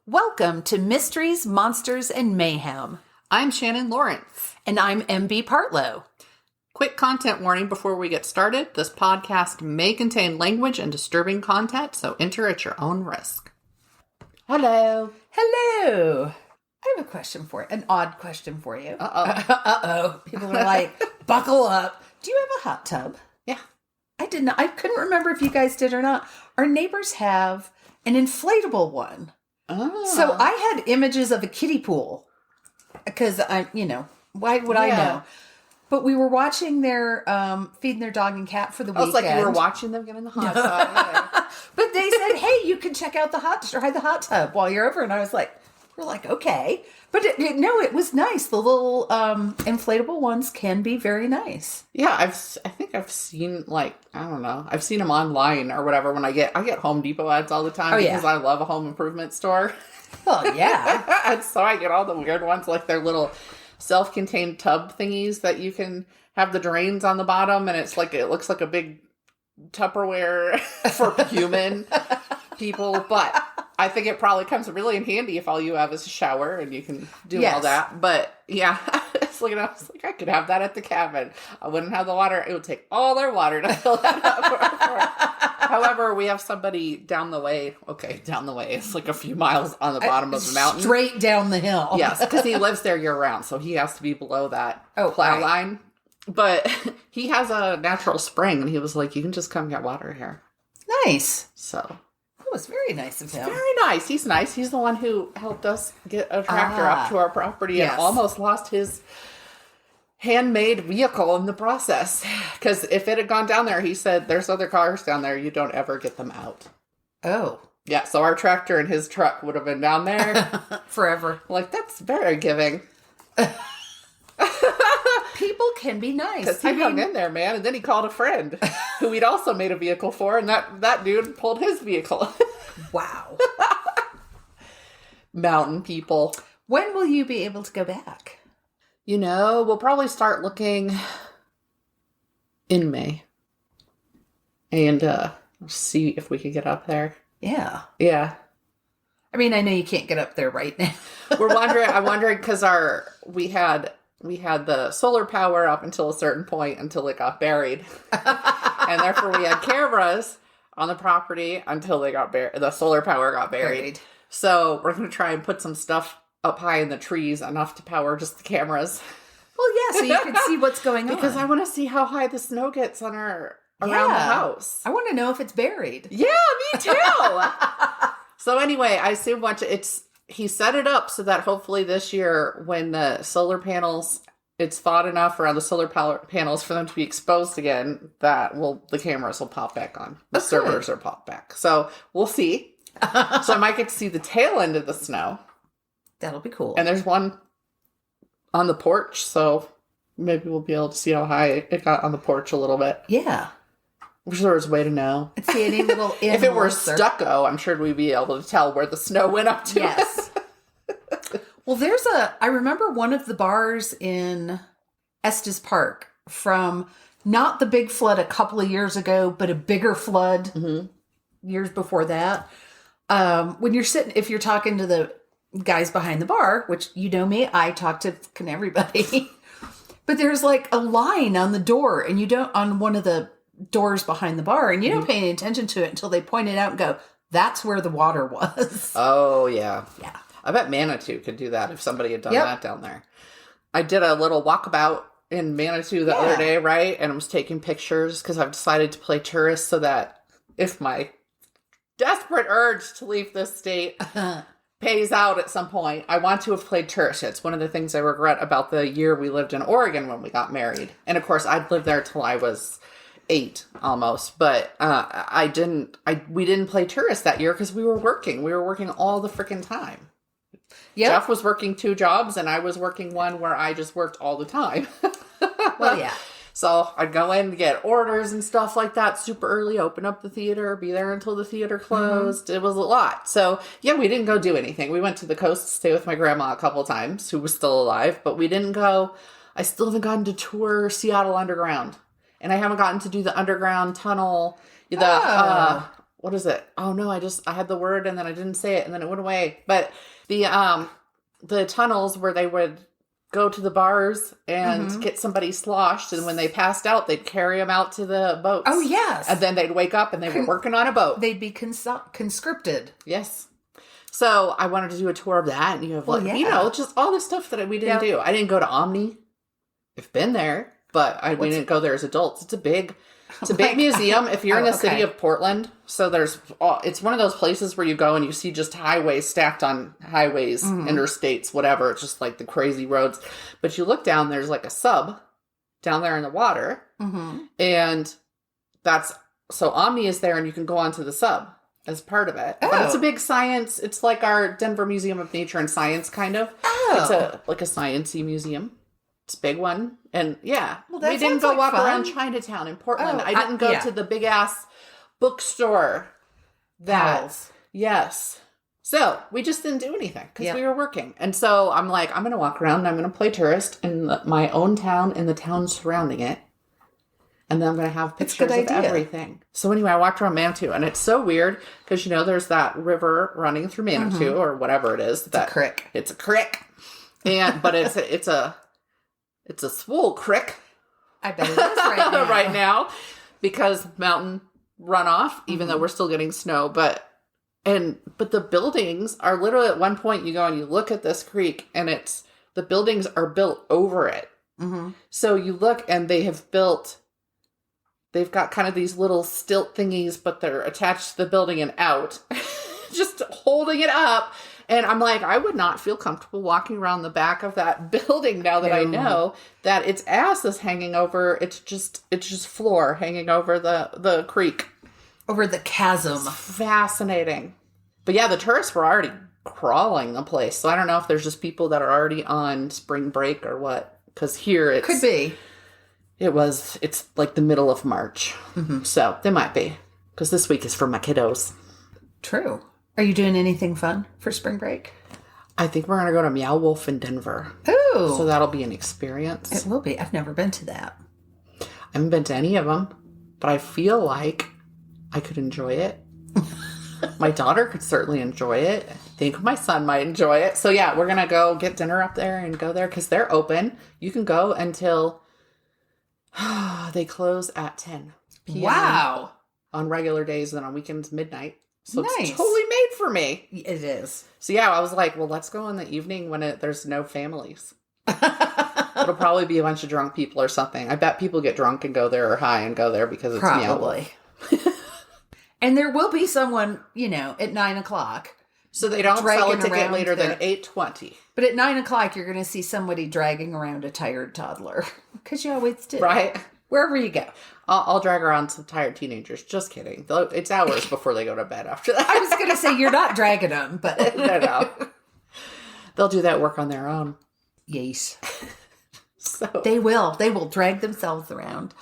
Welcome to Mysteries, Monsters, and Mayhem. I'm Shannon Lawrence. And I'm MB Partlow. Quick content warning before we get started. This podcast may contain language and disturbing content, so enter at your own risk. Hello. I have a question for you, an odd question for you. Uh-oh. People are like, buckle up. Do you have a hot tub? Yeah. I didn't. I couldn't remember if you guys did or not. Our neighbors have an inflatable one. Oh. So I had images of a kiddie pool because why would I know? But we were watching their feeding their dog and cat for the weekend. It's like you were watching them get in the hot tub. But they said, "Hey, you can check out try the hot tub while you're over." And I was like, "We're like, okay." But it was nice. The little inflatable ones can be very nice. Yeah, I think I've seen I've seen them online or whatever. When I get Home Depot ads all the time because I love a home improvement store. Oh yeah, and so I get all the weird ones like their little self-contained tub thingies that you can have the drains on the bottom, and it looks like a big Tupperware for human people, but I think it probably comes really in handy if all you have is a shower and you can do all that. But yeah, I was like, I could have that at the cabin. I wouldn't have the water. It would take all their water to fill that up. However, we have somebody down the way. Okay, down the way. It's like a few miles on the bottom of the mountain. Straight down the hill. Yes, because he lives there year round, so he has to be below that plow line. But he has a natural spring, and he was like, you can just come get water here. Nice. So it was very nice of him. Very nice. He's nice. He's the one who helped us get a tractor up to our property and almost lost his handmade vehicle in the process. Because if it had gone down there, he said, there's other cars down there. You don't ever get them out. Oh. Yeah, so our tractor and his truck would have been down there. Forever. Like, that's very giving. People can be nice. Because he hung in there, man. And then he called a friend who he'd also made a vehicle for. And that dude pulled his vehicle. Wow. Mountain people. When will you be able to go back? We'll probably start looking in May. And see if we could get up there. Yeah. Yeah. I mean, I know you can't get up there right now. I'm wondering because we had the solar power up until a certain point until it got buried. And therefore we had cameras on the property until they got buried. The solar power got buried. So we're going to try and put some stuff up high in the trees, enough to power just the cameras. Well, yeah, so you can see what's going on. Because I want to see how high the snow gets on around the house. I want to know if it's buried. Yeah, me too. So anyway, I assume he set it up so that hopefully this year when the solar panels, it's thawed enough around the solar panels for them to be exposed again, that the cameras will pop back on. The servers are popped back. So we'll see. So I might get to see the tail end of the snow. That'll be cool. And there's one on the porch, so maybe we'll be able to see how high it got on the porch a little bit. Yeah. I'm sure there's a way to know. See any little if it were stucco, I'm sure we'd be able to tell where the snow went up to. Yes. Well, I remember one of the bars in Estes Park from not the big flood a couple of years ago, but a bigger flood years before that. When if you're talking to the guys behind the bar, which you know me, I talk to everybody, but there's like a line on the door and on one of the doors behind the bar, and you don't pay any attention to it until they point it out and go, that's where the water was. Oh, yeah. Yeah. I bet Manitou could do that if somebody had done that down there. I did a little walkabout in Manitou the other day, right? And I was taking pictures because I've decided to play tourist so that if my desperate urge to leave this state pays out at some point, I want to have played tourist. It's one of the things I regret about the year we lived in Oregon when we got married. And of course, I'd lived there till I was 8 almost, but we didn't play tourist that year because we were working all the freaking time. Jeff was working 2 jobs and I was working one where I just worked all the time. Well, yeah. So I'd go in to get orders and stuff like that super early, open up the theater, be there until the theater closed. It was a lot. So yeah, we didn't go do anything. We went to the coast to stay with my grandma a couple of times, who was still alive, but we didn't go. I still haven't gotten to tour Seattle Underground. And I haven't gotten to do the underground tunnel, what is it? Oh no, I had the word and then I didn't say it and then it went away. But the tunnels where they would go to the bars and get somebody sloshed, and when they passed out, they'd carry them out to the boats. Oh, yes. And then they'd wake up and they were working on a boat. They'd be conscripted. Yes. So I wanted to do a tour of that, and you have just all the stuff that we didn't do. I didn't go to Omni. I've been there, but we didn't go there as adults. It's a big museum. If you're in the city of Portland, so it's one of those places where you go and you see just highways stacked on highways, interstates, whatever. It's just like the crazy roads. But you look down, there's like a sub down there in the water. And so Omni is there and you can go onto the sub as part of it. But it's a big science. It's like our Denver Museum of Nature and Science, kind of. It's like a sciencey museum. It's a big one. And we didn't go walk around Chinatown in Portland. I didn't go to the big ass bookstore. Yes. So we just didn't do anything because we were working. And so I'm like, I'm going to walk around and I'm going to play tourist in my own town and the town surrounding it. And then I'm going to have pictures of everything. So anyway, I walked around Manitou, and it's so weird because, there's that river running through Manitou or whatever it is. It's a creek. It's a creek. But it's a swole creek. I bet it is right now. Right now, because mountain runoff, even though we're still getting snow. But the buildings are literally, at one point you go and you look at this creek, and the buildings are built over it. So you look, and they've got kind of these little stilt thingies, but they're attached to the building and out, just holding it up. And I'm like, I would not feel comfortable walking around the back of that building now that I know that its ass is hanging over. It's just floor hanging over the creek. Over the chasm. It's fascinating. But yeah, the tourists were already crawling the place. So I don't know if there's just people that are already on spring break or what. Because here it's... Could be. It's like the middle of March. So they might be. Because this week is for my kiddos. True. Are you doing anything fun for spring break? I think we're going to go to Meow Wolf in Denver. Ooh. So that'll be an experience. It will be. I've never been to that. I haven't been to any of them, but I feel like I could enjoy it. My daughter could certainly enjoy it. I think my son might enjoy it. So yeah, we're going to go get dinner up there and go there because they're open. You can go until they close at 10 p.m. Wow. On regular days, and on weekends, midnight. So nice. It's totally made for me. It is. So yeah, I was like, well, let's go in the evening when there's no families. It'll probably be a bunch of drunk people or something. I bet people get drunk and go there, or high and go there because it's probably. And there will be someone, at 9:00. So they don't sell a ticket later than 8:20. But at 9:00, you're going to see somebody dragging around a tired toddler. Because you always do. Right. Wherever you go. I'll drag around some tired teenagers. Just kidding. It's hours before they go to bed after that. I was going to say, you're not dragging them, but... No. They'll do that work on their own. Yes. So They will drag themselves around.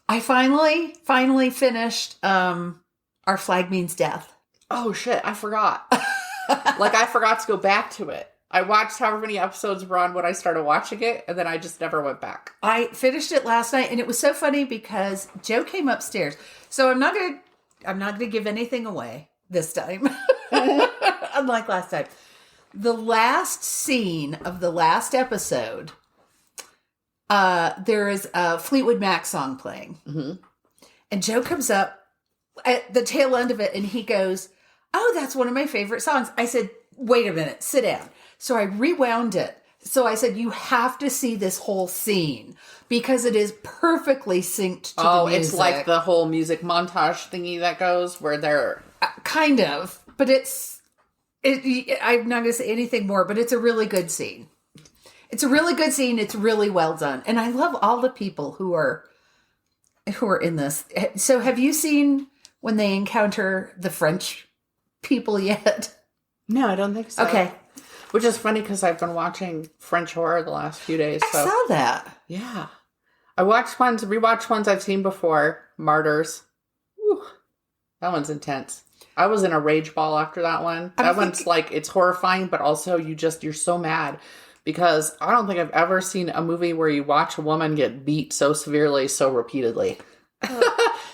I finally finished Our Flag Means Death. Oh, shit. I forgot. I forgot to go back to it. I watched however many episodes were on when I started watching it, and then I just never went back. I finished it last night, and it was so funny because Joe came upstairs. So I'm not gonna give anything away this time, unlike last time. The last scene of the last episode, there is a Fleetwood Mac song playing, and Joe comes up at the tail end of it, and he goes, "Oh, that's one of my favorite songs." I said, "Wait a minute, sit down." So I rewound it. So I said, you have to see this whole scene because it is perfectly synced to the music. It's like the whole music montage thingy that goes where they're... Kind of. But I'm not going to say anything more, but it's a really good scene. It's a really good scene. It's really well done. And I love all the people who are in this. So have you seen when they encounter the French people yet? No, I don't think so. Okay. Which is funny because I've been watching French horror the last few days. So. I saw that. Yeah. I rewatched ones I've seen before. Martyrs. Whew. That one's intense. I was in a rage ball after that one. One's like, it's horrifying, but also you're so mad. Because I don't think I've ever seen a movie where you watch a woman get beat so severely, so repeatedly.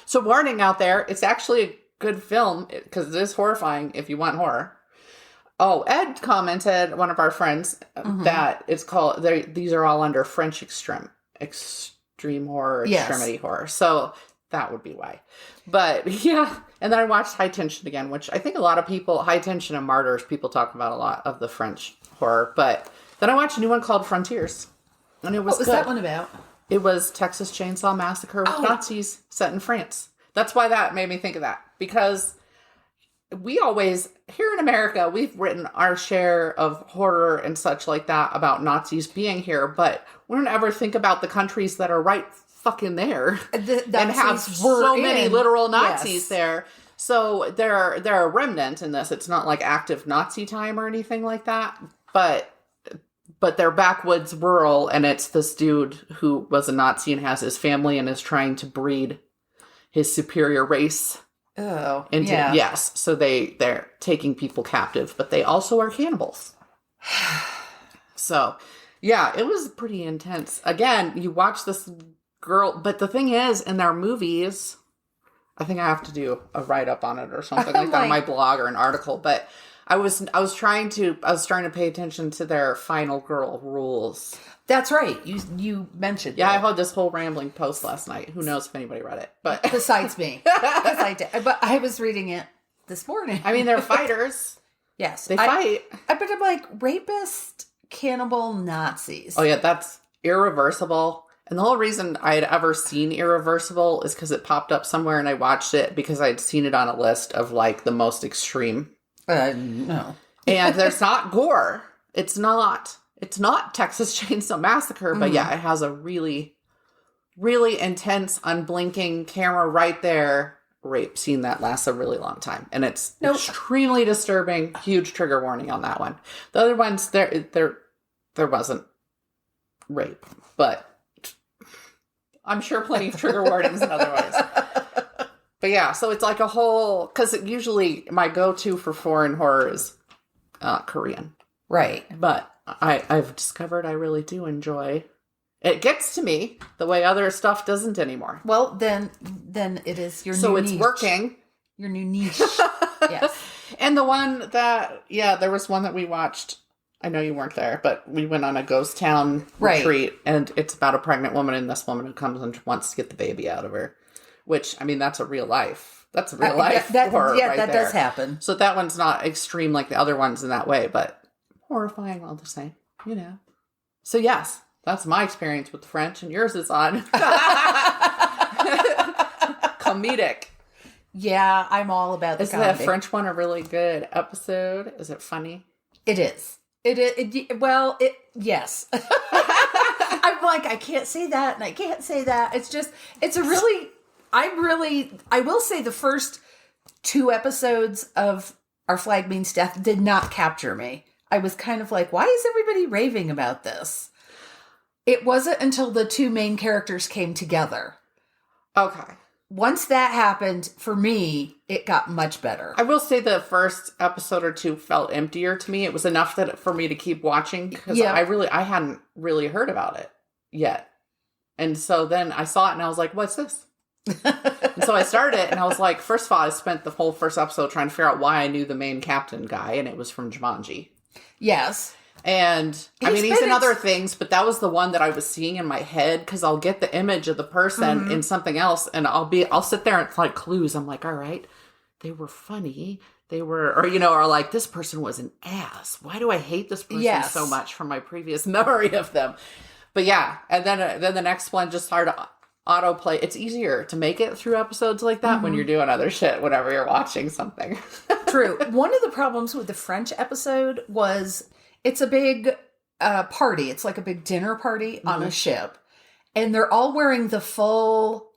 So warning out there, it's actually good film because it is horrifying if you want horror. Oh, Ed commented, one of our friends, that it's called, these are all under French extreme horror, extremity horror. So that would be why. But yeah. And then I watched High Tension again, which I think a lot of people, High Tension and Martyrs, people talk about a lot of the French horror. But then I watched a new one called Frontiers. And it was What was good. that one about? It was Texas Chainsaw Massacre with Nazis set in France. That's why that made me think of that. Because we always, here in America, we've written our share of horror and such like that about Nazis being here. But we don't ever think about the countries that are right fucking there and have so many literal Nazis there. So they're a remnant in this. It's not like active Nazi time or anything like that. But they're backwoods rural, and it's this dude who was a Nazi and has his family and is trying to breed his superior race. Oh, Yes. So they're taking people captive, but they also are cannibals. So, yeah, it was pretty intense. Again, you watch this girl, but the thing is, in their movies, I think I have to do a write-up on it or something like that on my blog or an article, but I was trying to pay attention to their final girl rules. That's right. You mentioned that. I had this whole rambling post last night. Who knows if anybody read it? But besides me, because I did. But I was reading it this morning. I mean, they're fighters. Yes, they fight. But I'm like rapist, cannibal Nazis. Oh yeah, that's Irreversible. And the whole reason I had ever seen Irreversible is because it popped up somewhere, and I watched it because I'd seen it on a list of like the most extreme. No. And there's not gore. It's not Texas Chainsaw Massacre, but yeah, it has a really, really intense, unblinking camera right there rape scene that lasts a really long time. And it's extremely disturbing. Huge trigger warning on that one. The other ones, there wasn't rape, but I'm sure plenty of trigger warnings in other ones. But yeah, so it's like a whole, because usually my go-to for foreign horror is Korean. Right. But I've discovered I really do enjoy. It gets to me the way other stuff doesn't anymore. Well, then it is your new niche. So it's working. Your new niche. Yes. And the one that, there was one that we watched. I know you weren't there, but we went on a ghost town retreat, and it's about a pregnant woman, and this woman who comes and wants to get the baby out of her. Which, I mean, that's a real life. That's a real life horror right there. Does happen. So that one's not extreme like the other ones in that way, but horrifying all the same, So yes, that's my experience with the French, and yours is on comedic. Yeah, I'm all about the comedy. Is that French one a really good episode? Is it funny? It is. Yes. I'm like, I can't say that, and I can't say that. I will say the first 2 episodes of Our Flag Means Death did not capture me. I was kind of like, why is everybody raving about this? It wasn't until the 2 main characters came together. Okay. Once that happened, for me, it got much better. I will say the first episode or 2 felt emptier to me. It was enough for me to keep watching because I hadn't really heard about it yet. And so then I saw it and I was like, what's this? And so I started it and I was like, first of all, I spent the whole first episode trying to figure out why I knew the main captain guy, and it was from Jumanji. Yes. And he's in other things, but that was the one that I was seeing in my head because I'll get the image of the person in something else, and I'll sit there and it's like clues. I'm like, all right, they were funny. They were, or like this person was an ass. Why do I hate this person so much from my previous memory of them? But yeah, and then the next one just started autoplay. It's easier to make it through episodes like that when you're doing other shit whenever you're watching something. True. One of the problems with the French episode was it's a big party. It's like a big dinner party on a ship. And they're all wearing the full,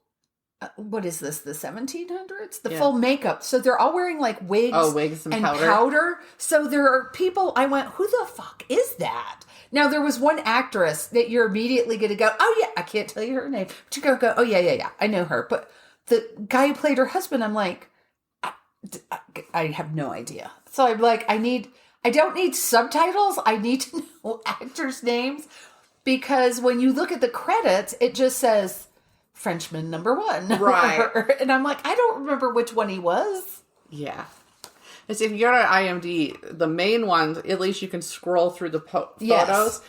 what is this, the 1700s? The full makeup. So they're all wearing like wigs, wigs and powder. So there are people, I went, who the fuck is that? Now, there was one actress that you're immediately going to go, oh, yeah, I can't tell you her name. But you go, oh, yeah, I know her. But the guy who played her husband, I'm like, I have no idea. So I'm like, I don't need subtitles. I need to know actors' names. Because when you look at the credits, it just says Frenchman number 1. Right. And I'm like, I don't remember which one he was. Yeah. It's if you go to IMDb, the main ones, at least you can scroll through the photos.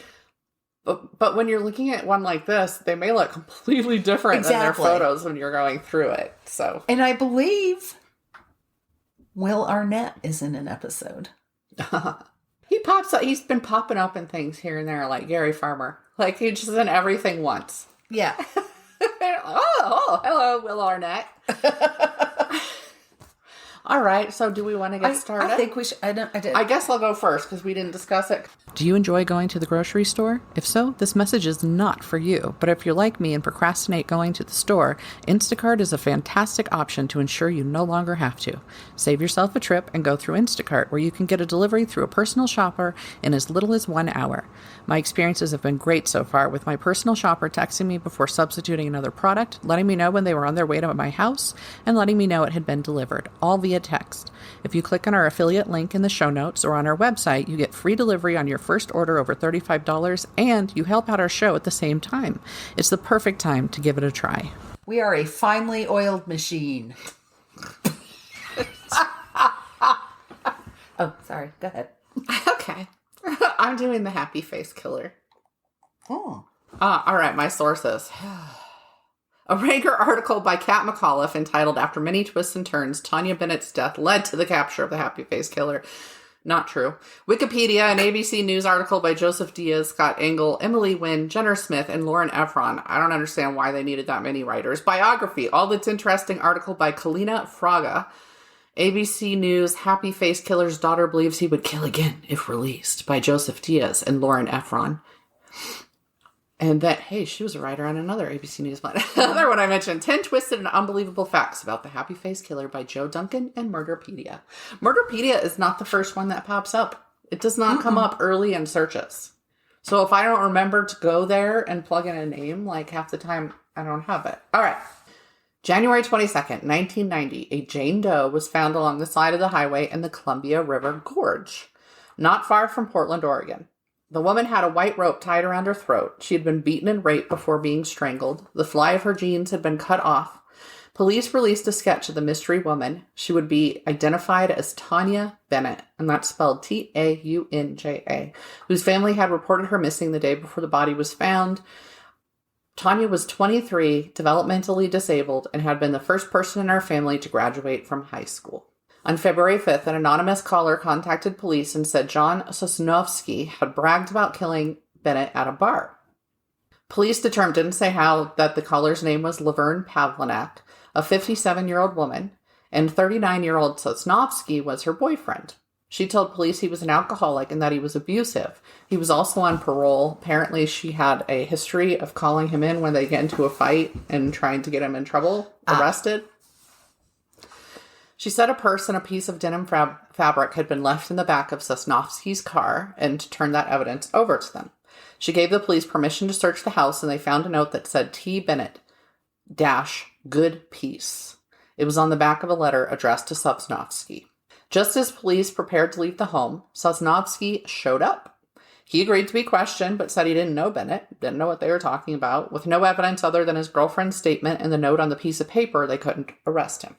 But when you're looking at one like this, they may look completely different than their photos when you're going through it. So, and I believe Will Arnett is in an episode. He pops up. He's been popping up in things here and there, like Gary Farmer. Like he's just in everything once. Yeah. Hello, Will Arnett. All right, so do we want to get started? I think we should. I guess I'll go first because we didn't discuss it. Do you enjoy going to the grocery store? If so, this message is not for you. But if you're like me and procrastinate going to the store, Instacart is a fantastic option to ensure you no longer have to. Save yourself a trip and go through Instacart, where you can get a delivery through a personal shopper in as little as 1 hour. My experiences have been great so far, with my personal shopper texting me before substituting another product, letting me know when they were on their way to my house, and letting me know it had been delivered, all via text. If you click on our affiliate link in the show notes or on our website, you get free delivery on your first order over $35, and you help out our show at the same time. It's the perfect time to give it a try. We are a finely oiled machine. Oh, sorry. Go ahead. Okay. I'm doing the happy face killer. Oh. All right, my sources. A Ranker article by Kat McAuliffe entitled "After Many Twists and Turns, Tanya Bennett's Death Led to the Capture of the Happy Face Killer." Not true. Wikipedia, an ABC News article by Joseph Diaz, Scott Engel, Emily Wynn, Jenner Smith, and Lauren Efron. I don't understand why they needed that many writers. Biography, All That's Interesting article by Kalina Fraga. ABC News, Happy Face Killer's daughter believes he would kill again if released, by Joseph Diaz and Lauren Efron. And that, hey, she was a writer on another ABC News one. Another one I mentioned, 10 Twisted and Unbelievable Facts About the Happy Face Killer by Joe Duncan and Murderpedia. Murderpedia is not the first one that pops up. It does not come up early in searches. So if I don't remember to go there and plug in a name, like half the time, I don't have it. All right. January 22nd, 1990, a Jane Doe was found along the side of the highway in the Columbia River Gorge, not far from Portland, Oregon. The woman had a white rope tied around her throat. She had been beaten and raped before being strangled. The fly of her jeans had been cut off. Police released a sketch of the mystery woman. She would be identified as Tanya Bennett, and that's spelled Taunja, whose family had reported her missing the day before the body was found. Tanya was 23, developmentally disabled, and had been the first person in her family to graduate from high school. On February 5th, an anonymous caller contacted police and said John Sosnovsky had bragged about killing Bennett at a bar. Police didn't say how, that the caller's name was Laverne Pavlanak, a 57-year-old woman, and 39-year-old Sosnovsky was her boyfriend. She told police he was an alcoholic and that he was abusive. He was also on parole. Apparently, she had a history of calling him in when they get into a fight and trying to get him in trouble, arrested. She said a purse and a piece of denim fabric had been left in the back of Sosnovsky's car and turned that evidence over to them. She gave the police permission to search the house, and they found a note that said T. Bennett - good peace. It was on the back of a letter addressed to Sosnovsky. Just as police prepared to leave the home, Sosnovsky showed up. He agreed to be questioned, but said he didn't know Bennett, didn't know what they were talking about. With no evidence other than his girlfriend's statement and the note on the piece of paper, they couldn't arrest him.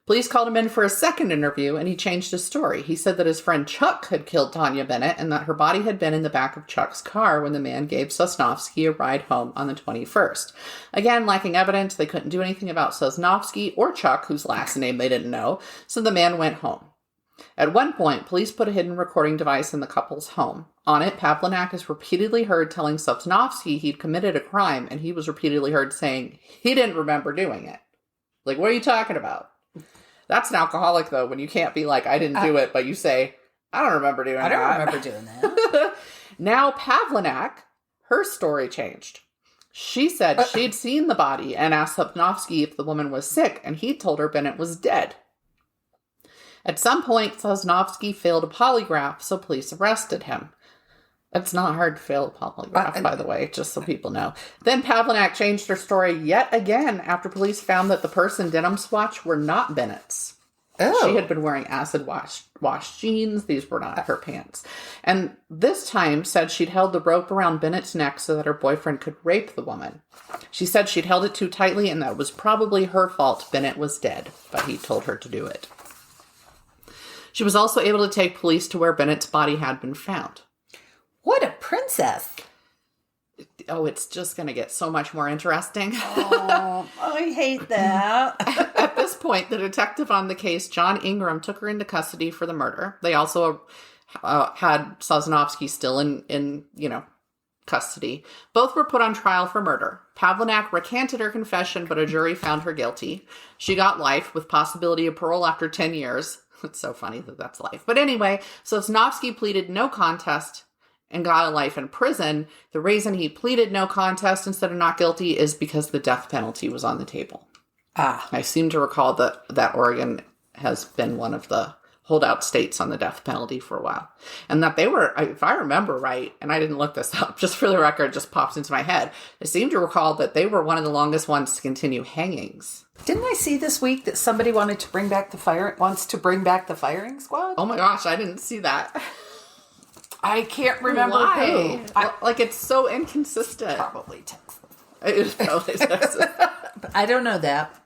Police called him in for a second interview, and he changed his story. He said that his friend Chuck had killed Tanya Bennett and that her body had been in the back of Chuck's car when the man gave Sosnovsky a ride home on the 21st. Again, lacking evidence, they couldn't do anything about Sosnovsky or Chuck, whose last name they didn't know, so the man went home. At one point, police put a hidden recording device in the couple's home. On it, Pavlanak is repeatedly heard telling Sosnovsky he'd committed a crime, and he was repeatedly heard saying he didn't remember doing it. Like, what are you talking about? That's an alcoholic, though, when you can't be like, I didn't do it, but you say, I don't remember doing that. I don't remember doing that. Now, Pavlanak, her story changed. She said she'd seen the body and asked Sosnovsky if the woman was sick, and he told her Bennett was dead. At some point, Sosnovsky failed a polygraph, so police arrested him. It's not hard to fail a polygraph, by the way, just so people know. Then Pavlanak changed her story yet again after police found that the purse and denim swatch were not Bennett's. Oh. She had been wearing acid wash jeans. These were not her pants. And this time said she'd held the rope around Bennett's neck so that her boyfriend could rape the woman. She said she'd held it too tightly and that it was probably her fault Bennett was dead, but he told her to do it. She was also able to take police to where Bennett's body had been found. What a princess. Oh, it's just going to get so much more interesting. Oh, I hate that. At this point, the detective on the case, John Ingram, took her into custody for the murder. They also had Sosnovsky still in custody. Both were put on trial for murder. Pavlinak recanted her confession, but a jury found her guilty. She got life with possibility of parole after 10 years. It's so funny that that's life. But anyway, Sosnovsky pleaded no contest and got a life in prison. The reason he pleaded no contest instead of not guilty is because the death penalty was on the table. I seem to recall that Oregon has been one of the holdout states on the death penalty for a while. And that they were, if I remember right, and I didn't look this up, just for the record, it just pops into my head. I seem to recall that they were one of the longest ones to continue hangings. Didn't I see this week that somebody wants to bring back the firing squad? Oh my gosh, I didn't see that. I can't remember Why? who. Like, it's so inconsistent. Probably Texas. It is probably Texas. But I don't know that.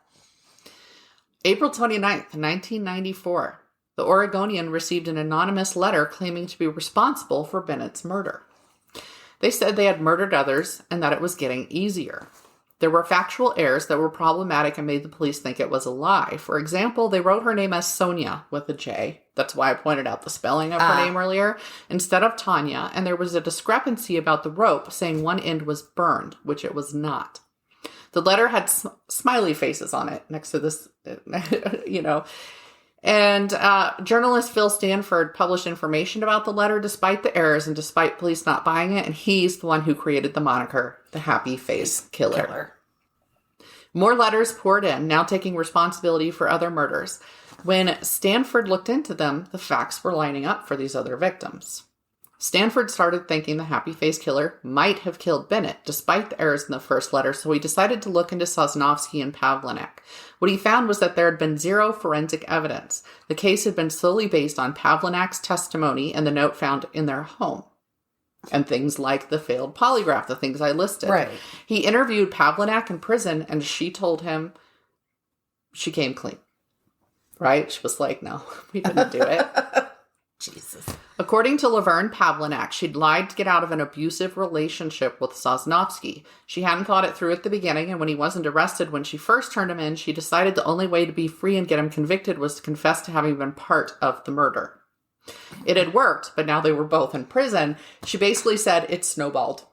April 29th, 1994. The Oregonian received an anonymous letter claiming to be responsible for Bennett's murder. They said they had murdered others and that it was getting easier. There were factual errors that were problematic and made the police think it was a lie. For example, they wrote her name as Sonia with a J. That's why I pointed out the spelling of her name earlier, instead of Tanya. And there was a discrepancy about the rope, saying one end was burned, which it was not. The letter had smiley faces on it next to this, And journalist Phil Stanford published information about the letter despite the errors and despite police not buying it. And he's the one who created the moniker, the Happy Face Killer. More letters poured in, now taking responsibility for other murders. When Stanford looked into them, the facts were lining up for these other victims. Stanford started thinking the Happy Face Killer might have killed Bennett, despite the errors in the first letter, so he decided to look into Sosnovsky and Pavlinak. What he found was that there had been zero forensic evidence. The case had been solely based on Pavlinak's testimony and the note found in their home. And things like the failed polygraph, the things I listed. Right. He interviewed Pavlinak in prison, and she told him she came clean. Right? She was like, no, we didn't do it. Jesus. According to Laverne Pavlinak, she'd lied to get out of an abusive relationship with Sosnovsky. She hadn't thought it through at the beginning, and when he wasn't arrested when she first turned him in, she decided the only way to be free and get him convicted was to confess to having been part of the murder. It had worked, but now they were both in prison. She basically said, it snowballed.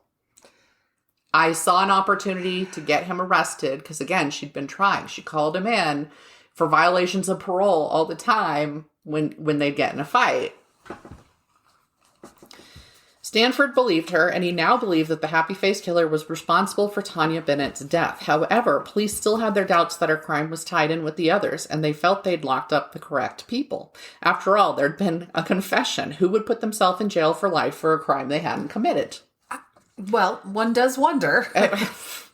I saw an opportunity to get him arrested, because again, she'd been trying. She called him in for violations of parole all the time when they'd get in a fight. Stanford believed her, and he now believed that the Happy Face Killer was responsible for Tanya Bennett's death. However, police still had their doubts that her crime was tied in with the others, and they felt they'd locked up the correct people. After all, there'd been a confession. Who would put themselves in jail for life for a crime they hadn't committed? Well, one does wonder.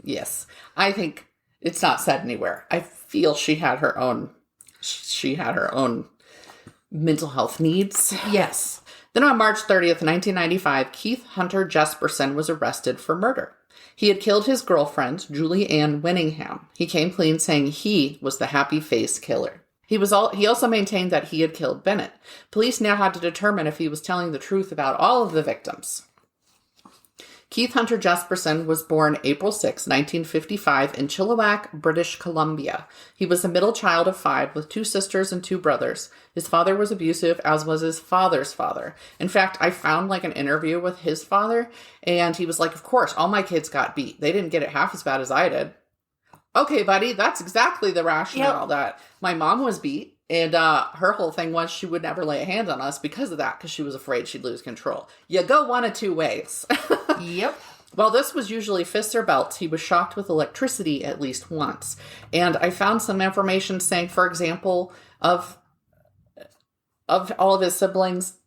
Yes. I think it's not said anywhere. I feel she had her own mental health needs. Yes. Then on March 30th, 1995, Keith Hunter Jesperson was arrested for murder. He had killed his girlfriend, Julie Ann Winningham. He came clean saying he was the Happy Face Killer. He also maintained that he had killed Bennett. Police now had to determine if he was telling the truth about all of the victims. Keith Hunter Jesperson was born April 6, 1955 in Chilliwack, British Columbia. He was the middle child of 5 with 2 sisters and 2 brothers. His father was abusive, as was his father's father. In fact, I found an interview with his father, and he was like, of course, all my kids got beat. They didn't get it half as bad as I did. Okay, buddy, that's exactly the rationale that my mom was beat. And her whole thing was she would never lay a hand on us because of that, because she was afraid she'd lose control. You go one of 2 ways. Yep. While this was usually fists or belts, he was shocked with electricity at least once. And I found some information saying, for example, of all of his siblings,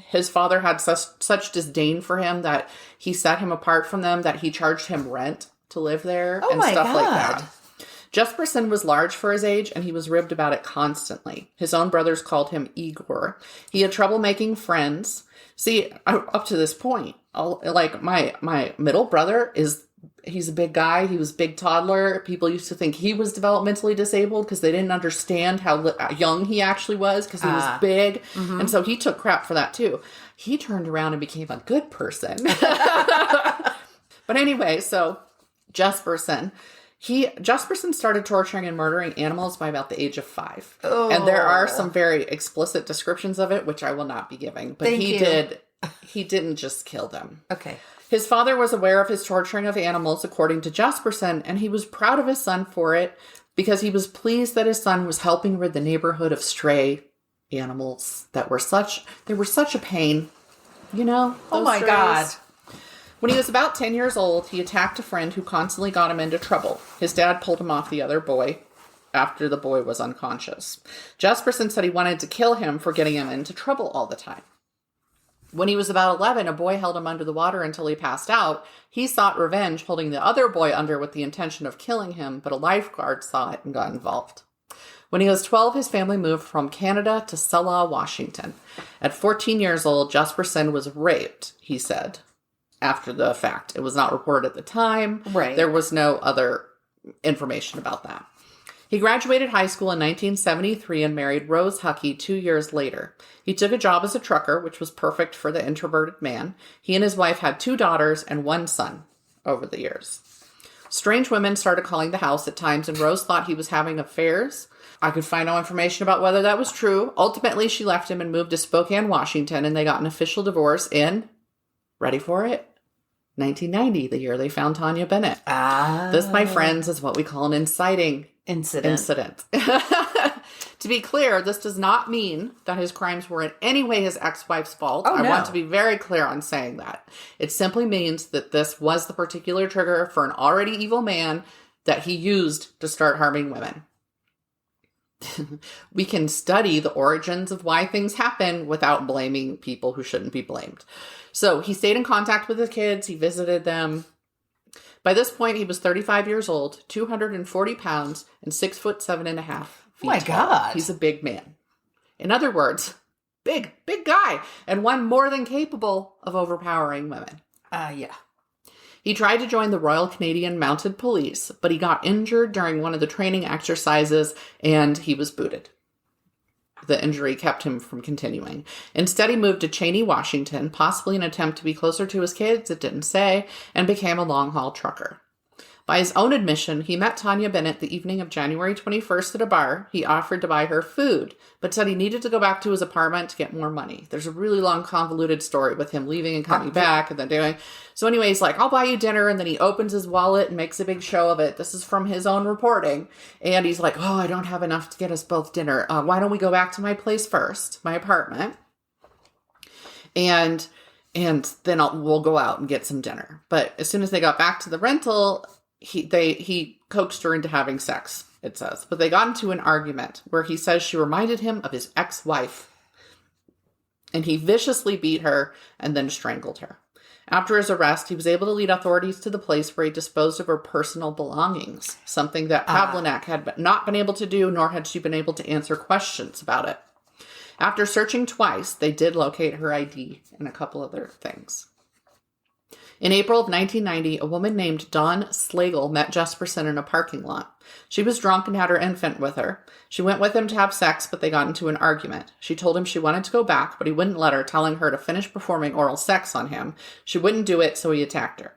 his father had such disdain for him that he set him apart from them, that he charged him rent to live there and stuff like that. Jesperson was large for his age, and he was ribbed about it constantly. His own brothers called him Igor. He had trouble making friends. See, up to this point, like my middle brother he's a big guy. He was a big toddler. People used to think he was developmentally disabled because they didn't understand how young he actually was because he was big. Mm-hmm. And so he took crap for that too. He turned around and became a good person. But anyway, so Jesperson started torturing and murdering animals by about the age of 5. Oh. And there are some very explicit descriptions of it, which I will not be giving. But he didn't just kill them. Okay. His father was aware of his torturing of animals, according to Jesperson, and he was proud of his son for it because he was pleased that his son was helping rid the neighborhood of stray animals that were such a pain. You know? Oh my God. When he was about 10 years old, he attacked a friend who constantly got him into trouble. His dad pulled him off the other boy after the boy was unconscious. Jesperson said he wanted to kill him for getting him into trouble all the time. When he was about 11, a boy held him under the water until he passed out. He sought revenge, holding the other boy under with the intention of killing him, but a lifeguard saw it and got involved. When he was 12, his family moved from Canada to Selah, Washington. At 14 years old, Jesperson was raped, he said, after the fact. It was not reported at the time. Right. There was no other information about that. He graduated high school in 1973 and married Rose Huckey 2 years later. He took a job as a trucker, which was perfect for the introverted man. He and his wife had 2 daughters and 1 son over the years. Strange women started calling the house at times, and Rose thought he was having affairs. I could find no information about whether that was true. Ultimately, she left him and moved to Spokane, Washington, and they got an official divorce in, ready for it, 1990, the year they found Tanya Bennett. This, my friends, is what we call an inciting incident. To be clear, this does not mean that his crimes were in any way his ex-wife's fault. Oh, no. I want to be very clear on saying that. It simply means that this was the particular trigger for an already evil man that he used to start harming women. We can study the origins of why things happen without blaming people who shouldn't be blamed. So he stayed in contact with his kids. He visited them. By this point, he was 35 years old, 240 pounds, and 6'7.5" feet. Oh my God. He's a big man. In other words, big guy, and one more than capable of overpowering women. Yeah. He tried to join the Royal Canadian Mounted Police, but he got injured during one of the training exercises, and he was booted. The injury kept him from continuing. Instead, he moved to Cheney, Washington, possibly in an attempt to be closer to his kids, it didn't say, and became a long-haul trucker. By his own admission, he met Tanya Bennett the evening of January 21st at a bar. He offered to buy her food, but said he needed to go back to his apartment to get more money. There's a really long, convoluted story with him leaving and coming back and then doing... So anyway, he's like, I'll buy you dinner, and then he opens his wallet and makes a big show of it. This is from his own reporting. And he's like, I don't have enough to get us both dinner. Why don't we go back to my place first, my apartment? And then we'll go out and get some dinner. But as soon as they got back to the rental... He coaxed her into having sex, it says. But they got into an argument where he says she reminded him of his ex-wife. And he viciously beat her and then strangled her. After his arrest, he was able to lead authorities to the place where he disposed of her personal belongings, something that Pavlinak had not been able to do, nor had she been able to answer questions about it. After searching twice, they did locate her ID and a couple other things. In April of 1990, a woman named Dawn Slagle met Jesperson in a parking lot. She was drunk and had her infant with her. She went with him to have sex, but they got into an argument. She told him she wanted to go back, but he wouldn't let her, telling her to finish performing oral sex on him. She wouldn't do it, so he attacked her.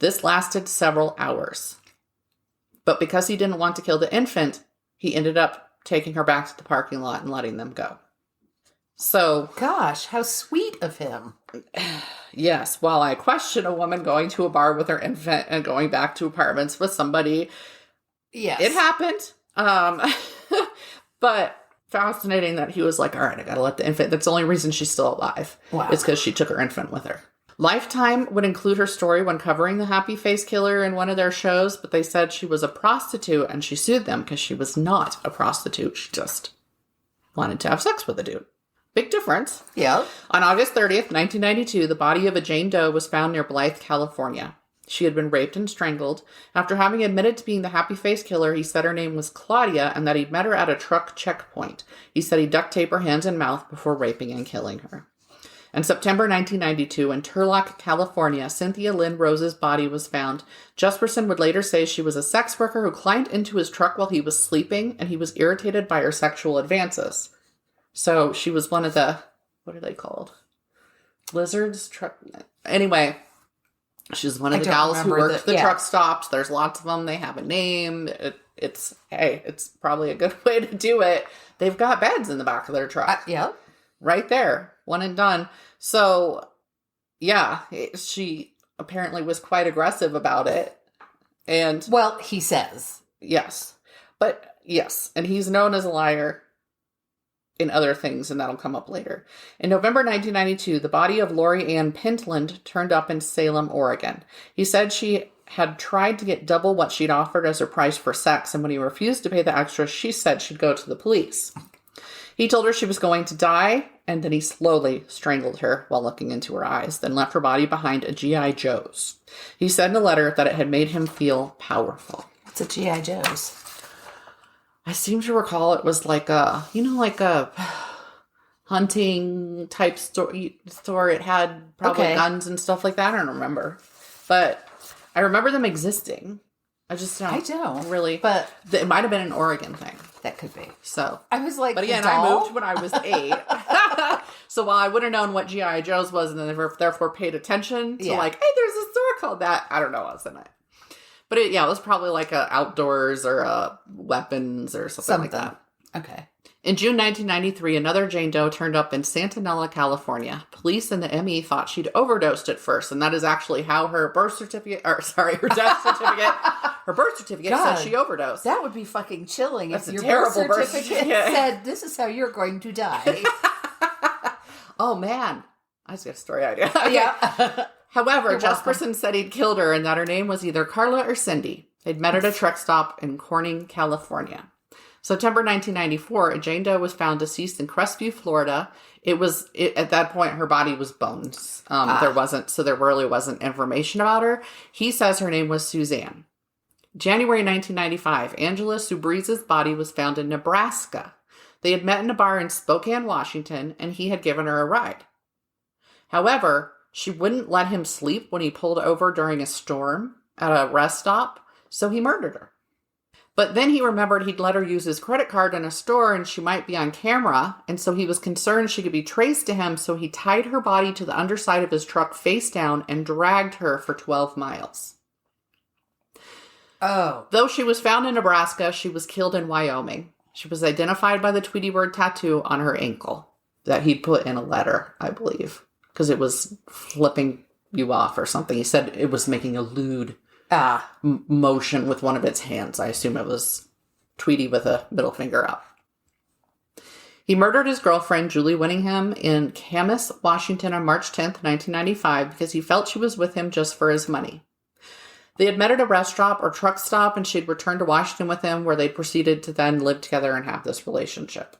This lasted several hours. But because he didn't want to kill the infant, he ended up taking her back to the parking lot and letting them go. So... Gosh, how sweet of him. Yes, while I question a woman going to a bar with her infant and going back to apartments with somebody, yes, it happened. But fascinating that he was like, all right, I gotta let the infant, that's the only reason she's still alive. Wow. It's because she took her infant with her. Lifetime would include her story when covering the Happy Face Killer in one of their shows, but they said she was a prostitute and she sued them because she was not a prostitute. She just wanted to have sex with a dude. Big difference. Yeah. On August 30th, 1992, the body of a Jane Doe was found near Blythe, California. She had been raped and strangled. After having admitted to being the happy face killer, he said her name was Claudia and that he'd met her at a truck checkpoint. He said he'd duct tape her hands and mouth before raping and killing her. In September 1992, in Turlock, California, Cynthia Lynn Rose's body was found. Jesperson would later say she was a sex worker who climbed into his truck while he was sleeping, and he was irritated by her sexual advances. So she was one of the, what are they called? Lizards? Truck. Anyway, she's one of the gals who worked the truck stops. There's lots of them. They have a name. It's probably a good way to do it. They've got beds in the back of their truck. Yeah. Right there. One and done. So, yeah, she apparently was quite aggressive about it. And, well, he says. Yes. But, yes. And he's known as a liar in other things, and that'll come up later. In November 1992, the body of Lori Ann Pentland turned up in Salem, Oregon. He said she had tried to get double what she'd offered as her price for sex, and when he refused to pay the extra, she said she'd go to the police. He told her she was going to die, and then he slowly strangled her while looking into her eyes, then left her body behind a G.I. Joe's. He said in a letter that it had made him feel powerful. What's a G.I. Joe's? I seem to recall it was like a hunting type store. It had probably guns and stuff like that. I don't remember. But I remember them existing. I don't really. But it might have been an Oregon thing. That could be. So I was like, but again, I moved when I was 8. So while I would have known what G.I. Joe's was and then therefore paid attention to like, hey, there's a store called that. I don't know what's in it. But it was probably like a outdoors or a weapons or something like that. Okay. In June 1993, another Jane Doe turned up in Santa Nella, California. Police and the ME thought she'd overdosed at first, and that is actually how her death certificate, her birth certificate said she overdosed. That would be fucking chilling. That's if a your terrible birth certificate said, this is how you're going to die. Oh, man. I just got a story idea. Yeah. However, Jesperson said he'd killed her and that her name was either Carla or Cindy. They'd met at a truck stop in Corning, California. September 1994, a Jane Doe was found deceased in Crestview, Florida. At that point, her body was bones. There really wasn't information about her. He says her name was Suzanne. January 1995, Angela Subreeze's body was found in Nebraska. They had met in a bar in Spokane, Washington, and he had given her a ride. However, she wouldn't let him sleep when he pulled over during a storm at a rest stop, so he murdered her. But then he remembered he'd let her use his credit card in a store and she might be on camera, and so he was concerned she could be traced to him, so he tied her body to the underside of his truck face down and dragged her for 12 miles. Oh. Though she was found in Nebraska, she was killed in Wyoming. She was identified by the Tweety Bird tattoo on her ankle that he'd put in a letter, I believe, because it was flipping you off or something. He said it was making a lewd motion with one of its hands. I assume it was Tweety with a middle finger up. He murdered his girlfriend, Julie Winningham, in Camas, Washington on March 10th, 1995, because he felt she was with him just for his money. They had met at a rest stop or truck stop, and she'd returned to Washington with him, where they proceeded to then live together and have this relationship.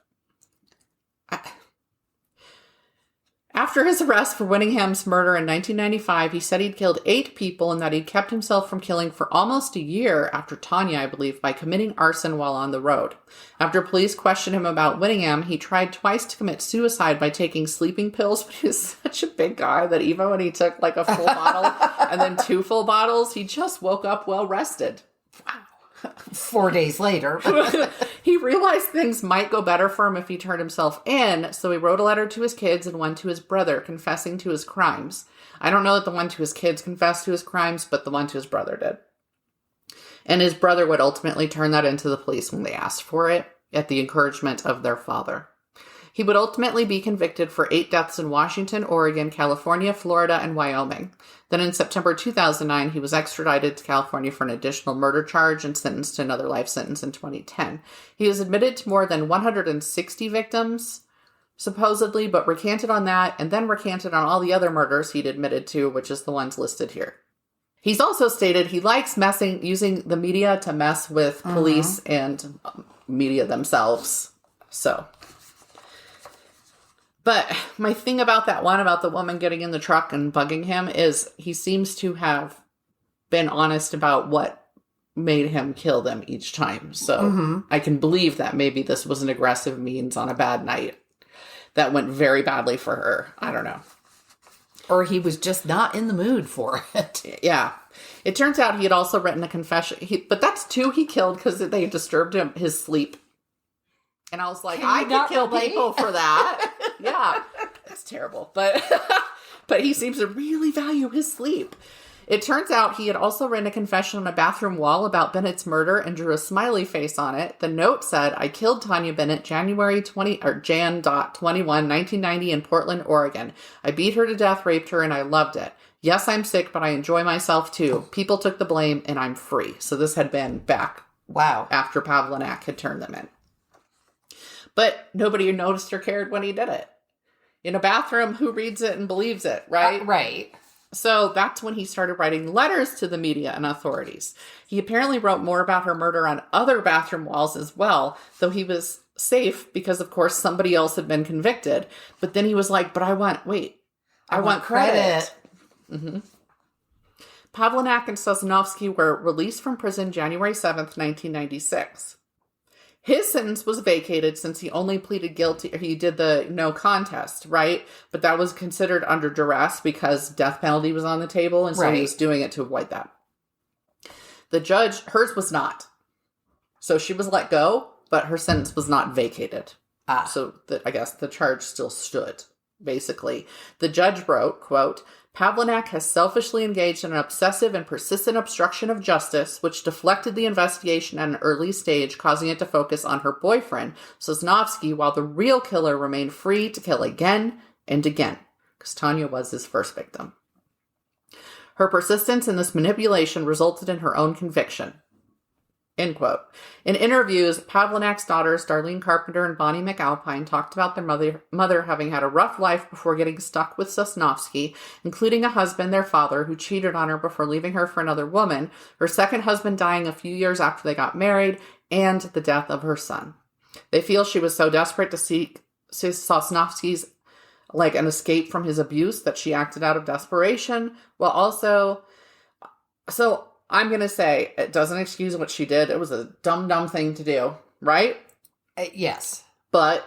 After his arrest for Winningham's murder in 1995, he said he'd killed 8 people and that he'd kept himself from killing for almost a year after Tanya, I believe, by committing arson while on the road. After police questioned him about Winningham, he tried twice to commit suicide by taking sleeping pills, but he was such a big guy that even when he took like a full bottle and then 2 full bottles, he just woke up well rested. Wow. 4 days later. He realized things might go better for him if he turned himself in, so he wrote a letter to his kids and one to his brother confessing to his crimes. I don't know that the one to his kids confessed to his crimes, but the one to his brother did. And his brother would ultimately turn that into the police when they asked for it, at the encouragement of their father. He would ultimately be convicted for 8 deaths in Washington, Oregon, California, Florida, and Wyoming. Then in September 2009, he was extradited to California for an additional murder charge and sentenced to another life sentence in 2010. He was admitted to more than 160 victims, supposedly, but recanted on that, and then recanted on all the other murders he'd admitted to, which is the ones listed here. He's also stated he likes using the media to mess with police and media themselves. But my thing about that one, about the woman getting in the truck and bugging him, is he seems to have been honest about what made him kill them each time. So I can believe that maybe this was an aggressive means on a bad night that went very badly for her. I don't know. Or he was just not in the mood for it. Yeah. It turns out he had also written a confession. But that's 2 he killed because they disturbed his sleep. And I was like, I could kill people for that. Yeah. It's terrible. But he seems to really value his sleep. It turns out he had also written a confession on a bathroom wall about Bennett's murder and drew a smiley face on it. The note said, I killed Tanya Bennett Jan. 21, 1990 in Portland, Oregon. I beat her to death, raped her, and I loved it. Yes, I'm sick, but I enjoy myself too. People took the blame and I'm free. So this had been back after Pavlinac had turned them in. But nobody noticed or cared when he did it. In a bathroom, who reads it and believes it, right? Right. So that's when he started writing letters to the media and authorities. He apparently wrote more about her murder on other bathroom walls as well, though he was safe because, of course, somebody else had been convicted. But then he was like, but I want credit. Mm-hmm. Pavlinac and Sosnovsky were released from prison January 7th, 1996. His sentence was vacated since he only pleaded guilty. He did the no contest, right? But that was considered under duress because death penalty was on the table. And so he was doing it to avoid that. The judge, hers was not. So she was let go, but her sentence was not vacated. So I guess the charge still stood, basically. The judge wrote, quote, Pavlinac has selfishly engaged in an obsessive and persistent obstruction of justice, which deflected the investigation at an early stage, causing it to focus on her boyfriend, Sosnovsky, while the real killer remained free to kill again and again, because Tanya was his first victim. Her persistence in this manipulation resulted in her own conviction. End quote. In interviews, Pavlinac's daughters, Darlene Carpenter and Bonnie McAlpine, talked about their mother having had a rough life before getting stuck with Sosnovsky, including a husband, their father, who cheated on her before leaving her for another woman, her second husband dying a few years after they got married, and the death of her son. They feel she was so desperate to seek Sosnovsky's an escape from his abuse that she acted out of desperation, while also... So... I'm going to say it doesn't excuse what she did. It was a dumb thing to do, right? Yes. But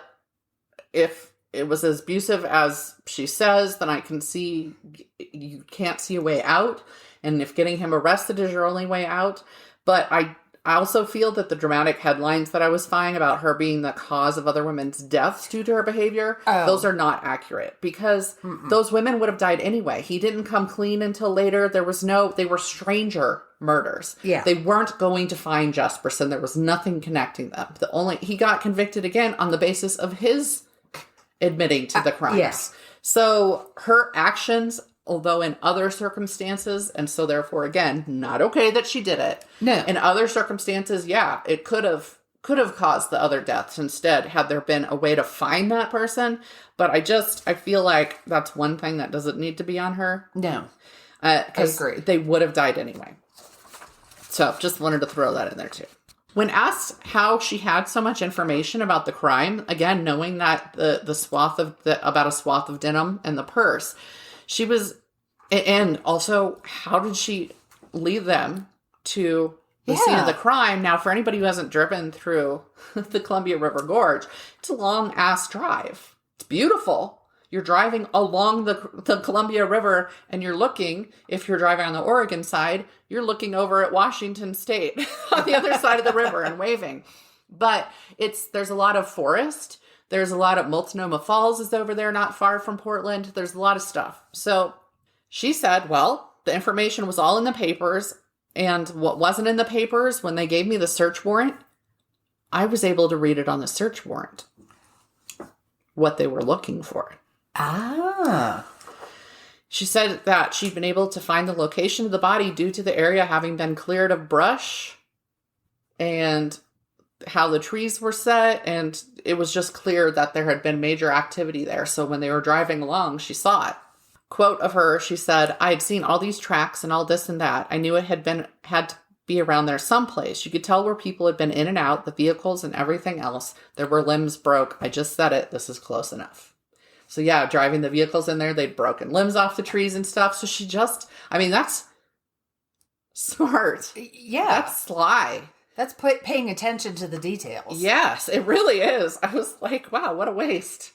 if it was as abusive as she says, then I can see you can't see a way out. And if getting him arrested is your only way out. But I also feel that the dramatic headlines that I was finding about her being the cause of other women's deaths due to her behavior, those are not accurate because those women would have died anyway. He didn't come clean until later. They were stranger murders. Yeah. They weren't going to find Jesperson. There was nothing connecting them. He got convicted again on the basis of his admitting to the crimes. Yes. So her actions, although in other circumstances, and so therefore, again, not okay that she did it. No. In other circumstances, yeah, it could have caused the other deaths instead had there been a way to find that person. But I feel like that's one thing that doesn't need to be on her. No. Because they would have died anyway. So just wanted to throw that in there too. When asked how she had so much information about the crime, again, knowing that about a swath of denim and the purse, she was, and also how did she lead them to the scene of the crime? Now, for anybody who hasn't driven through the Columbia River Gorge, it's a long ass drive. It's beautiful. You're driving along the Columbia River and you're looking, if you're driving on the Oregon side, you're looking over at Washington State on the other side of the river and waving. But there's a lot of forest. There's a lot of Multnomah Falls is over there, not far from Portland. There's a lot of stuff. So she said, well, the information was all in the papers. And what wasn't in the papers, when they gave me the search warrant, I was able to read it on the search warrant, what they were looking for. She said that she'd been able to find the location of the body due to the area having been cleared of brush and how the trees were set. And it was just clear that there had been major activity there. So when they were driving along, she saw it. Quote of her, she said, I had seen all these tracks and all this and that. I knew it had to be around there someplace. You could tell where people had been in and out, the vehicles and everything else. There were limbs broke. I just said it. This is close enough. So yeah, driving the vehicles in there, they'd broken limbs off the trees and stuff. So she that's Smart. Yeah. That's sly. That's paying attention to the details. Yes, it really is. I was like, wow, what a waste.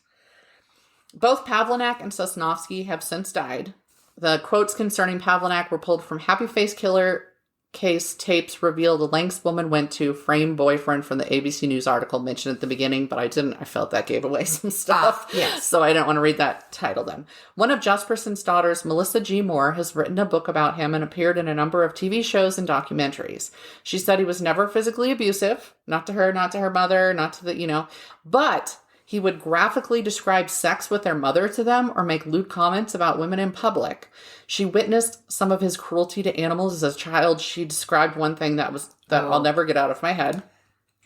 Both Pavlinak and Sosnovsky have since died. The quotes concerning Pavlinak were pulled from Happy Face Killer case tapes reveal the lengths woman went to frame boyfriend from the ABC News article mentioned at the beginning, but I felt that gave away some stuff. Yes. So I don't want to read that title then. One of Jesperson's daughters, Melissa G. Moore, has written a book about him and appeared in a number of TV shows and documentaries. She said he was never physically abusive, not to her, not to her mother, not to the, but he would graphically describe sex with their mother to them or make lewd comments about women in public. She witnessed some of his cruelty to animals as a child. She described one thing that I'll never get out of my head.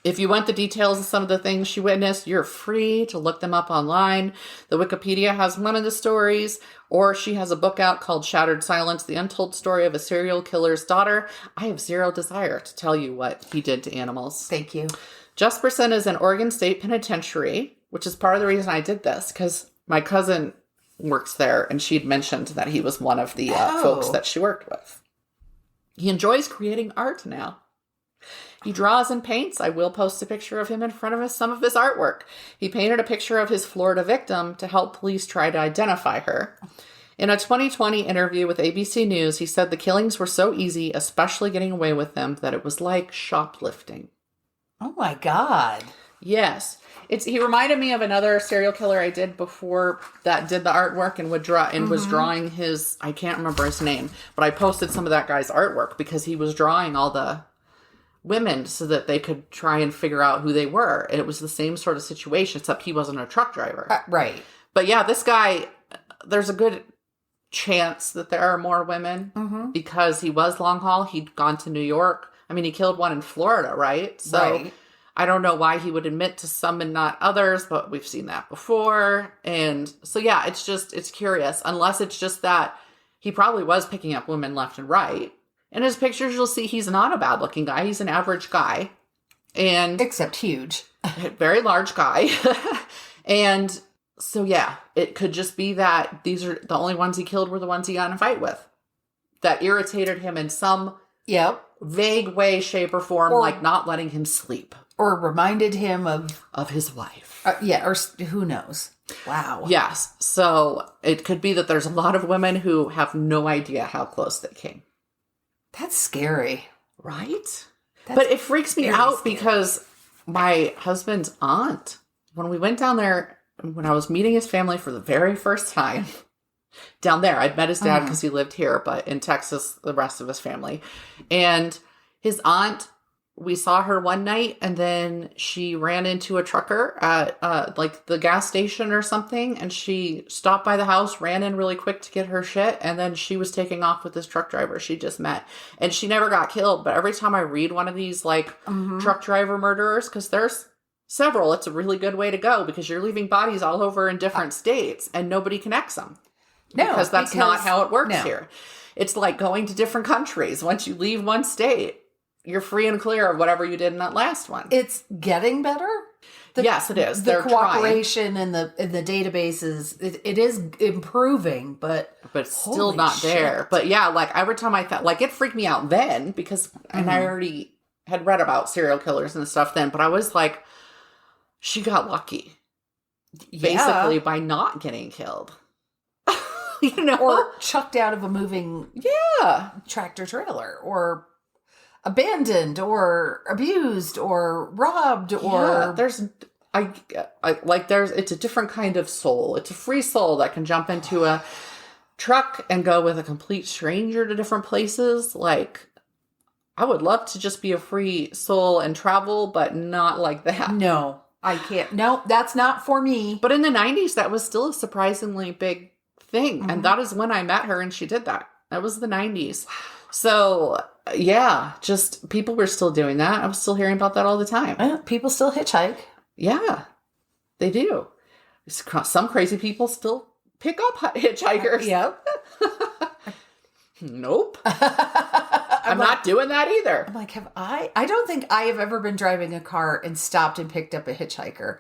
If you want the details of some of the things she witnessed, you're free to look them up online. The Wikipedia has one of the stories, or she has a book out called Shattered Silence, The Untold Story of a Serial Killer's Daughter. I have zero desire to tell you what he did to animals. Thank you. Jesperson is in Oregon State Penitentiary, which is part of the reason I did this, because my cousin works there, and she'd mentioned that he was one of the folks that she worked with. He enjoys creating art now. He draws and paints. I will post a picture of him in front of some of his artwork. He painted a picture of his Florida victim to help police try to identify her. In a 2020 interview with ABC News, he said the killings were so easy, especially getting away with them, that it was like shoplifting. Oh my God. Yes. He reminded me of another serial killer I did before that did the artwork and would draw and was drawing his, I can't remember his name, but I posted some of that guy's artwork because he was drawing all the women so that they could try and figure out who they were. And it was the same sort of situation, except he wasn't a truck driver. Right. But yeah, this guy, there's a good chance that there are more women because he was long haul. He'd gone to New York. I mean, he killed one in Florida, right? So right. I don't know why he would admit to some and not others, but we've seen that before. And so, yeah, it's curious. Unless it's just that he probably was picking up women left and right. In his pictures, you'll see he's not a bad looking guy. He's an average guy. And except huge. Very large guy. And so, yeah, it could just be that these are the only ones he killed were the ones he got in a fight with. That irritated him in some vague way, shape, or form, like not letting him sleep. Or reminded him of his wife. Or who knows. Wow. Yes. So it could be that there's a lot of women who have no idea how close they came. That's scary. Right? But it freaks me out because my husband's aunt, when we went down there, when I was meeting his family for the very first time, down there, I'd met his dad because he lived here, but in Texas, the rest of his family. And his aunt, we saw her one night, and then she ran into a trucker at like the gas station or something, and she stopped by the house, ran in really quick to get her shit, and then she was taking off with this truck driver she just met. And she never got killed, but every time I read one of these like truck driver murderers, because there's several, it's a really good way to go because you're leaving bodies all over in different states and nobody connects them. No, because that's not how it works here. It's like going to different countries. Once you leave one state, you're free and clear of whatever you did in that last one. It's getting better. Yes, it is. The cooperation in the databases, it is improving, but it's still not there. But yeah, like every time I felt like it freaked me out then because, and I already had read about serial killers and stuff then, but I was like, she got lucky, basically by not getting killed. Or chucked out of a moving tractor trailer, or abandoned, or abused, or robbed, or there's it's a different kind of soul. It's a free soul that can jump into a truck and go with a complete stranger to different places. Like, I would love to just be a free soul and travel, but not like that. No, I can't. No, that's not for me. But in the 90s, that was still a surprisingly big thing. And that is when I met her and she did that. That was the 90s. So, yeah, just people were still doing that. I was still hearing about that all the time. People still hitchhike. Yeah, they do. Some crazy people still pick up hitchhikers. Yep. Nope. I'm not doing that either. I'm like, I don't think I have ever been driving a car and stopped and picked up a hitchhiker.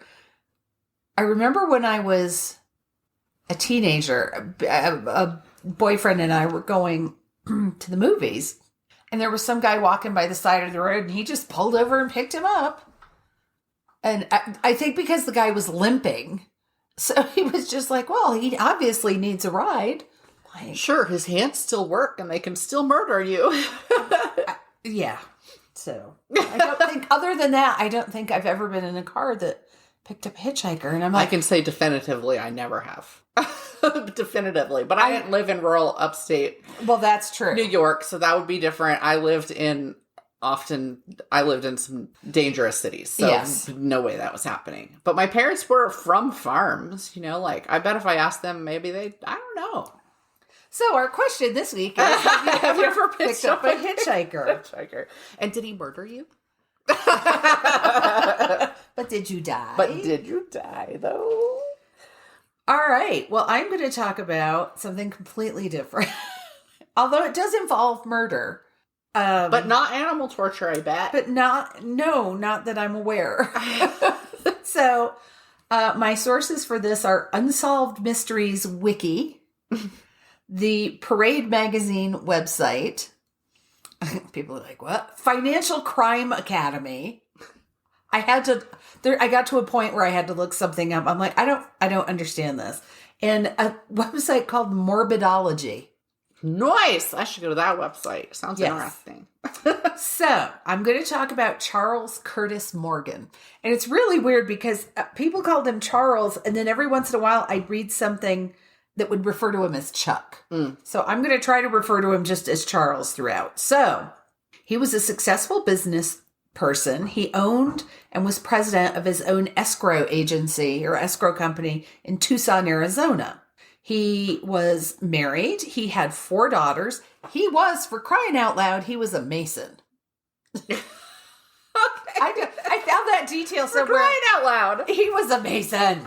I remember when I was a teenager, a boyfriend and I were going to the movies, and there was some guy walking by the side of the road, and he just pulled over and picked him up. And I think because the guy was limping, so he was just like, well, he obviously needs a ride. Like, sure, his hands still work and they can still murder you. yeah. So I don't think, other than that, I don't think I've ever been in a car that picked up a hitchhiker. And I'm I like, can say definitively I never have. Definitively. But I didn't live in rural upstate well, that's true. New York, so that would be different. I lived in some dangerous cities, so Yes. no way that was happening. But my parents were from farms, like, I bet if I asked them, maybe I don't know. So our question this week is, have you ever picked up a hitchhiker? And did he murder you? But did you die? But did you die, though? All right. Well, I'm going to talk about something completely different. Although it does involve murder. But not animal torture, I bet. But not that I'm aware. So, my sources for this are Unsolved Mysteries Wiki, the Parade Magazine website. People are like, what? Financial Crime Academy. I got to a point where I had to look something up. I'm like, I don't understand this. And a website called Morbidology. Nice. I should go to that website. Sounds interesting. So I'm going to talk about Charles Curtis Morgan. And it's really weird because people called him Charles. And then every once in a while I'd read something that would refer to him as Chuck. So I'm going to try to refer to him just as Charles throughout. So he was a successful business person. He owned and was president of his own escrow agency or escrow company in Tucson, Arizona. He was married. He had 4 daughters. He was, for crying out loud, he was a Mason. Okay. I found that detail For somewhere. crying out loud. He was a Mason.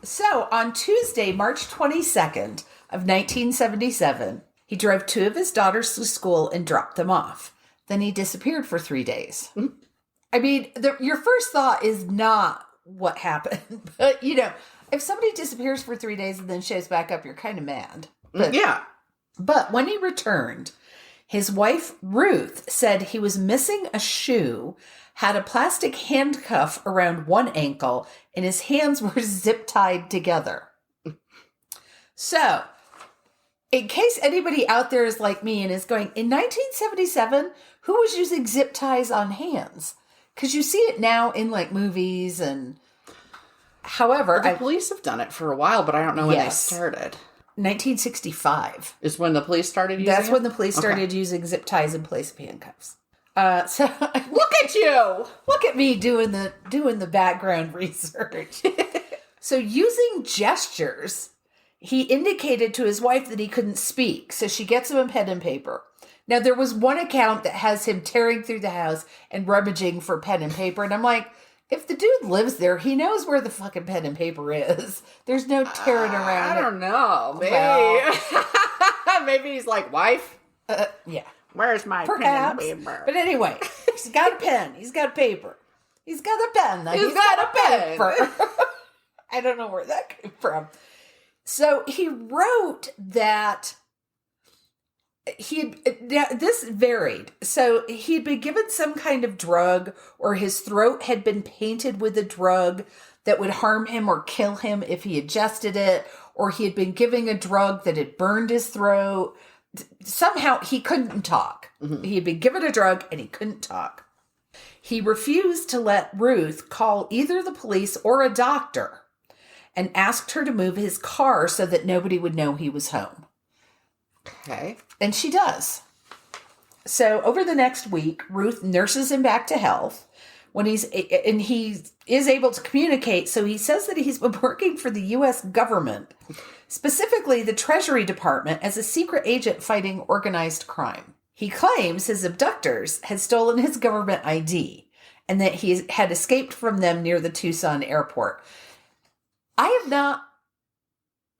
So on Tuesday, March 22nd of 1977, he drove 2 of his daughters to school and dropped them off. Then he disappeared for 3 days. I mean, your first thought is not what happened. But, if somebody disappears for 3 days and then shows back up, you're kind of mad. But, Yeah. But when he returned, his wife, Ruth, said he was missing a shoe, had a plastic handcuff around one ankle, and his hands were zip tied together. So, in case anybody out there is like me and is going, in 1977, who was using zip ties on hands? Because you see it now in like movies and... However, The police have done it for a while, but I don't know when they started. 1965. Is when the police started using That's it? when the police started using zip ties in place of handcuffs. So Look at you! look at me doing the background research. So using gestures, he indicated to his wife that he couldn't speak. So she gets him a pen and paper. Now there was one account that has him tearing through the house and rummaging for pen and paper. And I'm like, if the dude lives there, he knows where the fucking pen and paper is. There's no tearing around. I don't know. Maybe. Well. Maybe he's like, wife, Yeah. where's my Perhaps. pen and paper? But anyway, he's got a pen. He's got a paper. He's got a pen. Though. He's got a pen. paper. I don't know where that came from. So he wrote that this varied. So he'd been given some kind of drug, or his throat had been painted with a drug that would harm him or kill him if he ingested it, or he had been giving a drug that had burned his throat. Somehow he couldn't talk. Mm-hmm. He had been given a drug and he couldn't talk. He refused to let Ruth call either the police or a doctor and asked her to move his car so that nobody would know he was home. Okay. And she does. So over the next week, Ruth nurses him back to health he is able to communicate. So he says that he's been working for the U.S. government, specifically the Treasury Department, as a secret agent fighting organized crime. He claims his abductors had stolen his government ID and that he had escaped from them near the Tucson airport.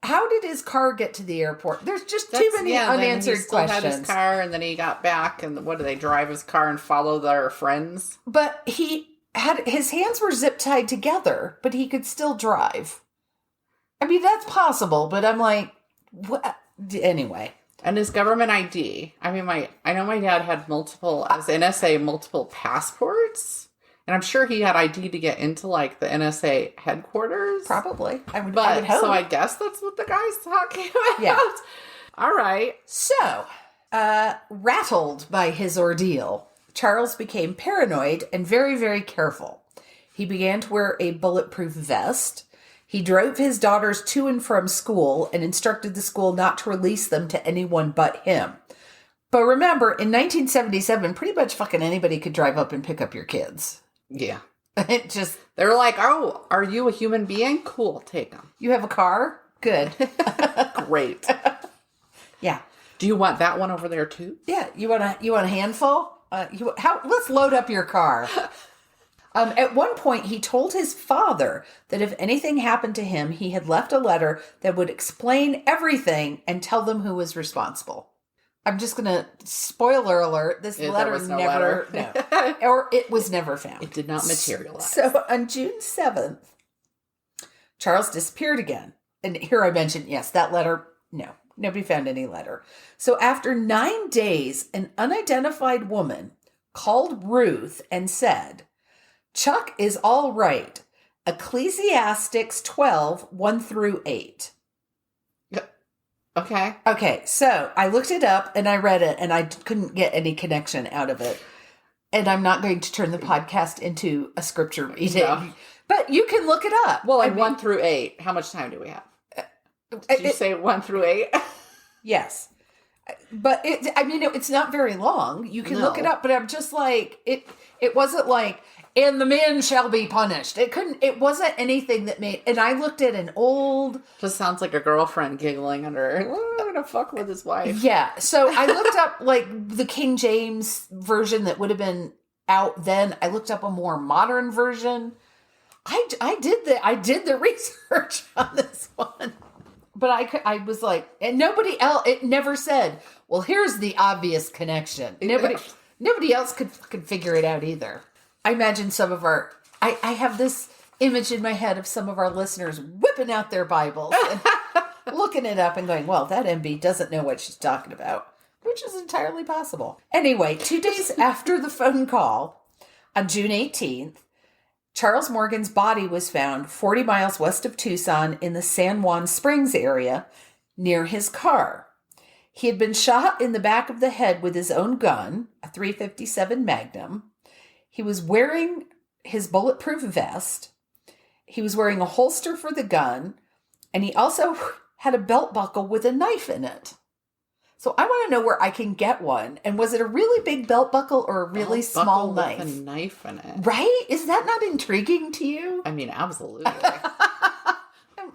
How did his car get to the airport? There's just too many unanswered he still questions. Had his car, and then he got back, and what do they drive his car and follow their friends? But his hands were zip tied together, but he could still drive. I mean, that's possible, but I'm like, what? Anyway. And his government ID. I mean, I know my dad had multiple, as NSA, multiple passports. And I'm sure he had ID to get into, like, the NSA headquarters. Probably. I would But, hope. so I guess that's what the guy's talking about. Yeah. All right. So, rattled by his ordeal, Charles became paranoid and very, very careful. He began to wear a bulletproof vest. He drove his daughters to and from school and instructed the school not to release them to anyone but him. But remember, in 1977, pretty much fucking anybody could drive up and pick up your kids. Yeah. It just... They're like, oh, are you a human being? Cool, take them. You have a car? Good. Great. Yeah. Do you want that one over there too? Yeah. You want a handful? Let's load up your car. At one point, he told his father that if anything happened to him, he had left a letter that would explain everything and tell them who was responsible. I'm just going to, spoiler alert, this letter was no never, letter. no, or it was never found. It did not materialize. So on June 7th, Charles disappeared again. And here I mentioned, yes, that letter, no, nobody found any letter. So after 9 days, an unidentified woman called Ruth and said, Chuck is all right. Ecclesiastics 12, 1 through 8. Okay. Okay, so I looked it up and I read it and I couldn't get any connection out of it. And I'm not going to turn the podcast into a scripture reading. No. But you can look it up. Well, 1 through 8. How much time do we have? Did you say 1 through 8? Yes. But it's not very long. You can look it up, but I'm just like, it wasn't like, and the man shall be punished. It wasn't anything that made, and I looked at an old. Just sounds like a girlfriend giggling under, oh, I'm gonna fuck with his wife. Yeah. So I looked up like the King James version that would have been out then. I looked up a more modern version. I did the research on this one. But I was like, and nobody else, it never said, well, here's the obvious connection. Nobody else could figure it out either. I imagine I have this image in my head of some of our listeners whipping out their Bibles and looking it up and going, well, that MB doesn't know what she's talking about, which is entirely possible. Anyway, 2 days after the phone call, on June 18th, Charles Morgan's body was found 40 miles west of Tucson in the San Juan Springs area near his car. He had been shot in the back of the head with his own gun, a .357 Magnum. He was wearing his bulletproof vest. He was wearing a holster for the gun, and he also had a belt buckle with a knife in it. So I want to know where I can get one. And was it a really big belt buckle or a really small knife? With a knife in it. Right? Is that not intriguing to you? I mean, absolutely.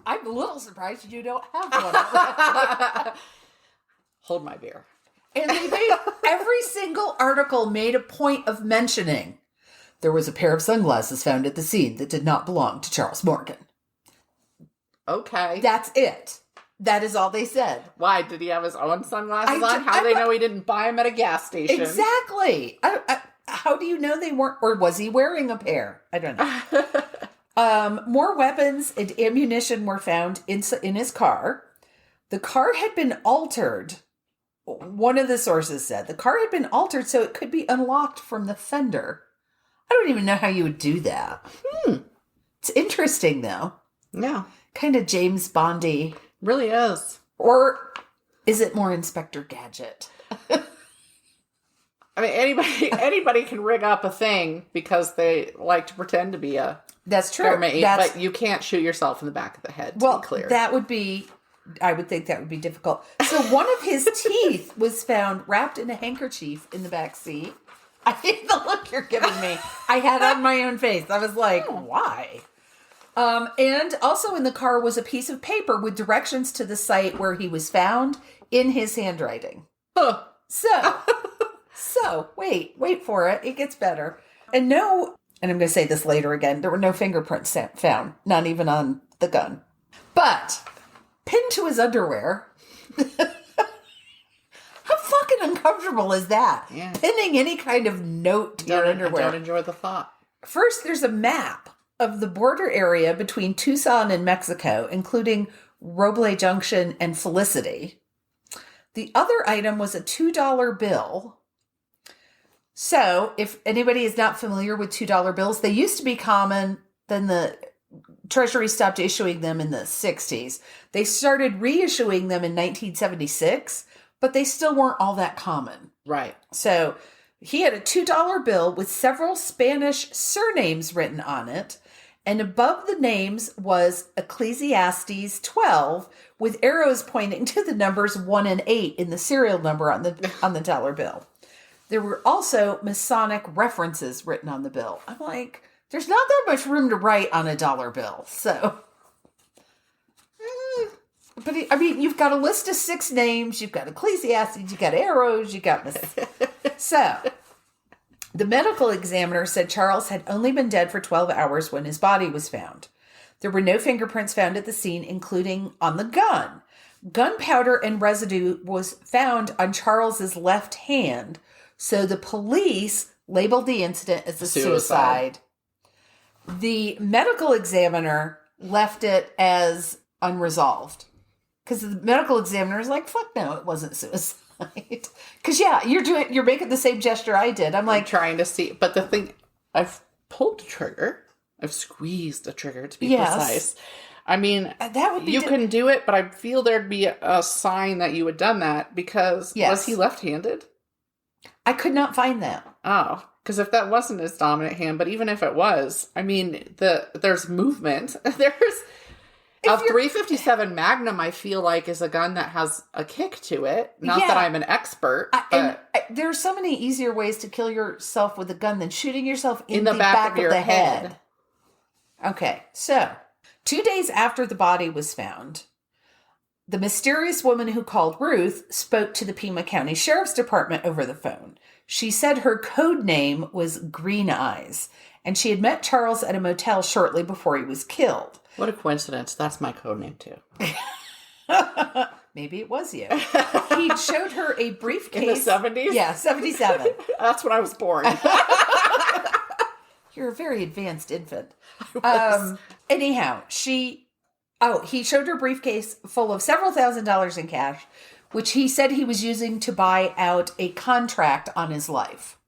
I'm a little surprised you don't have one. Hold my beer. And every single article made a point of mentioning there was a pair of sunglasses found at the scene that did not belong to Charles Morgan. Okay. That's it. That is all they said. Why? Did he have his own sunglasses on? How do they know he didn't buy them at a gas station? Exactly. How do you know they weren't, or was he wearing a pair? I don't know. More weapons and ammunition were found in his car. The car had been altered. One of the sources said the car had been altered so it could be unlocked from the fender. I don't even know how you would do that. It's interesting, though. Yeah. Kind of James Bondy. Really is. Or is it more Inspector Gadget? I mean, anybody can rig up a thing because they like to pretend to be a That's true. government agent, but you can't shoot yourself in the back of the head, to be clear. That would be, I would think that would be difficult. So one of his teeth was found wrapped in a handkerchief in the back seat. I hate the look you're giving me. I had on my own face. I was like, why? And also in the car was a piece of paper with directions to the site where he was found in his handwriting. Huh. So wait for it. It gets better. And I'm going to say this later again, there were no fingerprints found, not even on the gun. But pinned to his underwear. How fucking uncomfortable is that? Yeah. Pinning any kind of note to your underwear. I don't enjoy the thought. First, there's a map of the border area between Tucson and Mexico, including Roble Junction and Felicity. The other item was a $2 bill. So, if anybody is not familiar with $2 bills, they used to be common. Then the Treasury stopped issuing them in the 60s. They started reissuing them in 1976, but they still weren't all that common. Right. So, he had a $2 bill with several Spanish surnames written on it. And above the names was Ecclesiastes 12 with arrows pointing to the numbers 1 and 8 in the serial number on the dollar bill. There were also Masonic references written on the bill. I'm like, there's not that much room to write on a dollar bill. So, but I mean, you've got a list of 6 names. You've got Ecclesiastes. You've got arrows. You got so. The medical examiner said Charles had only been dead for 12 hours when his body was found. There were no fingerprints found at the scene, including on the gun. Gunpowder and residue was found on Charles's left hand, so the police labeled the incident as a suicide. The medical examiner left it as unresolved because the medical examiner is like, fuck no, it wasn't suicide. Because you're making the same gesture I did. I'm like trying to see, but the thing, I've pulled the trigger, I've squeezed the trigger to be precise. I mean, that would be you can do it, but I feel there'd be a sign that you had done that because was he left-handed? I could not find that. Oh, because if that wasn't his dominant hand, but even if it was, I mean, there's movement. There's a 357 Magnum, I feel like, is a gun that has a kick to it. Not that I'm an expert. There's so many easier ways to kill yourself with a gun than shooting yourself in the back of the head. Okay, so 2 days after the body was found, the mysterious woman who called Ruth spoke to the Pima County Sheriff's Department over the phone. She said her code name was Green Eyes, and she had met Charles at a motel shortly before he was killed. What a coincidence. That's my code name, too. Maybe it was you. He showed her a briefcase. In the 70s? Yeah, 77. That's when I was born. You're a very advanced infant. Anyhow, he showed her a briefcase full of several $1,000s in cash, which he said he was using to buy out a contract on his life.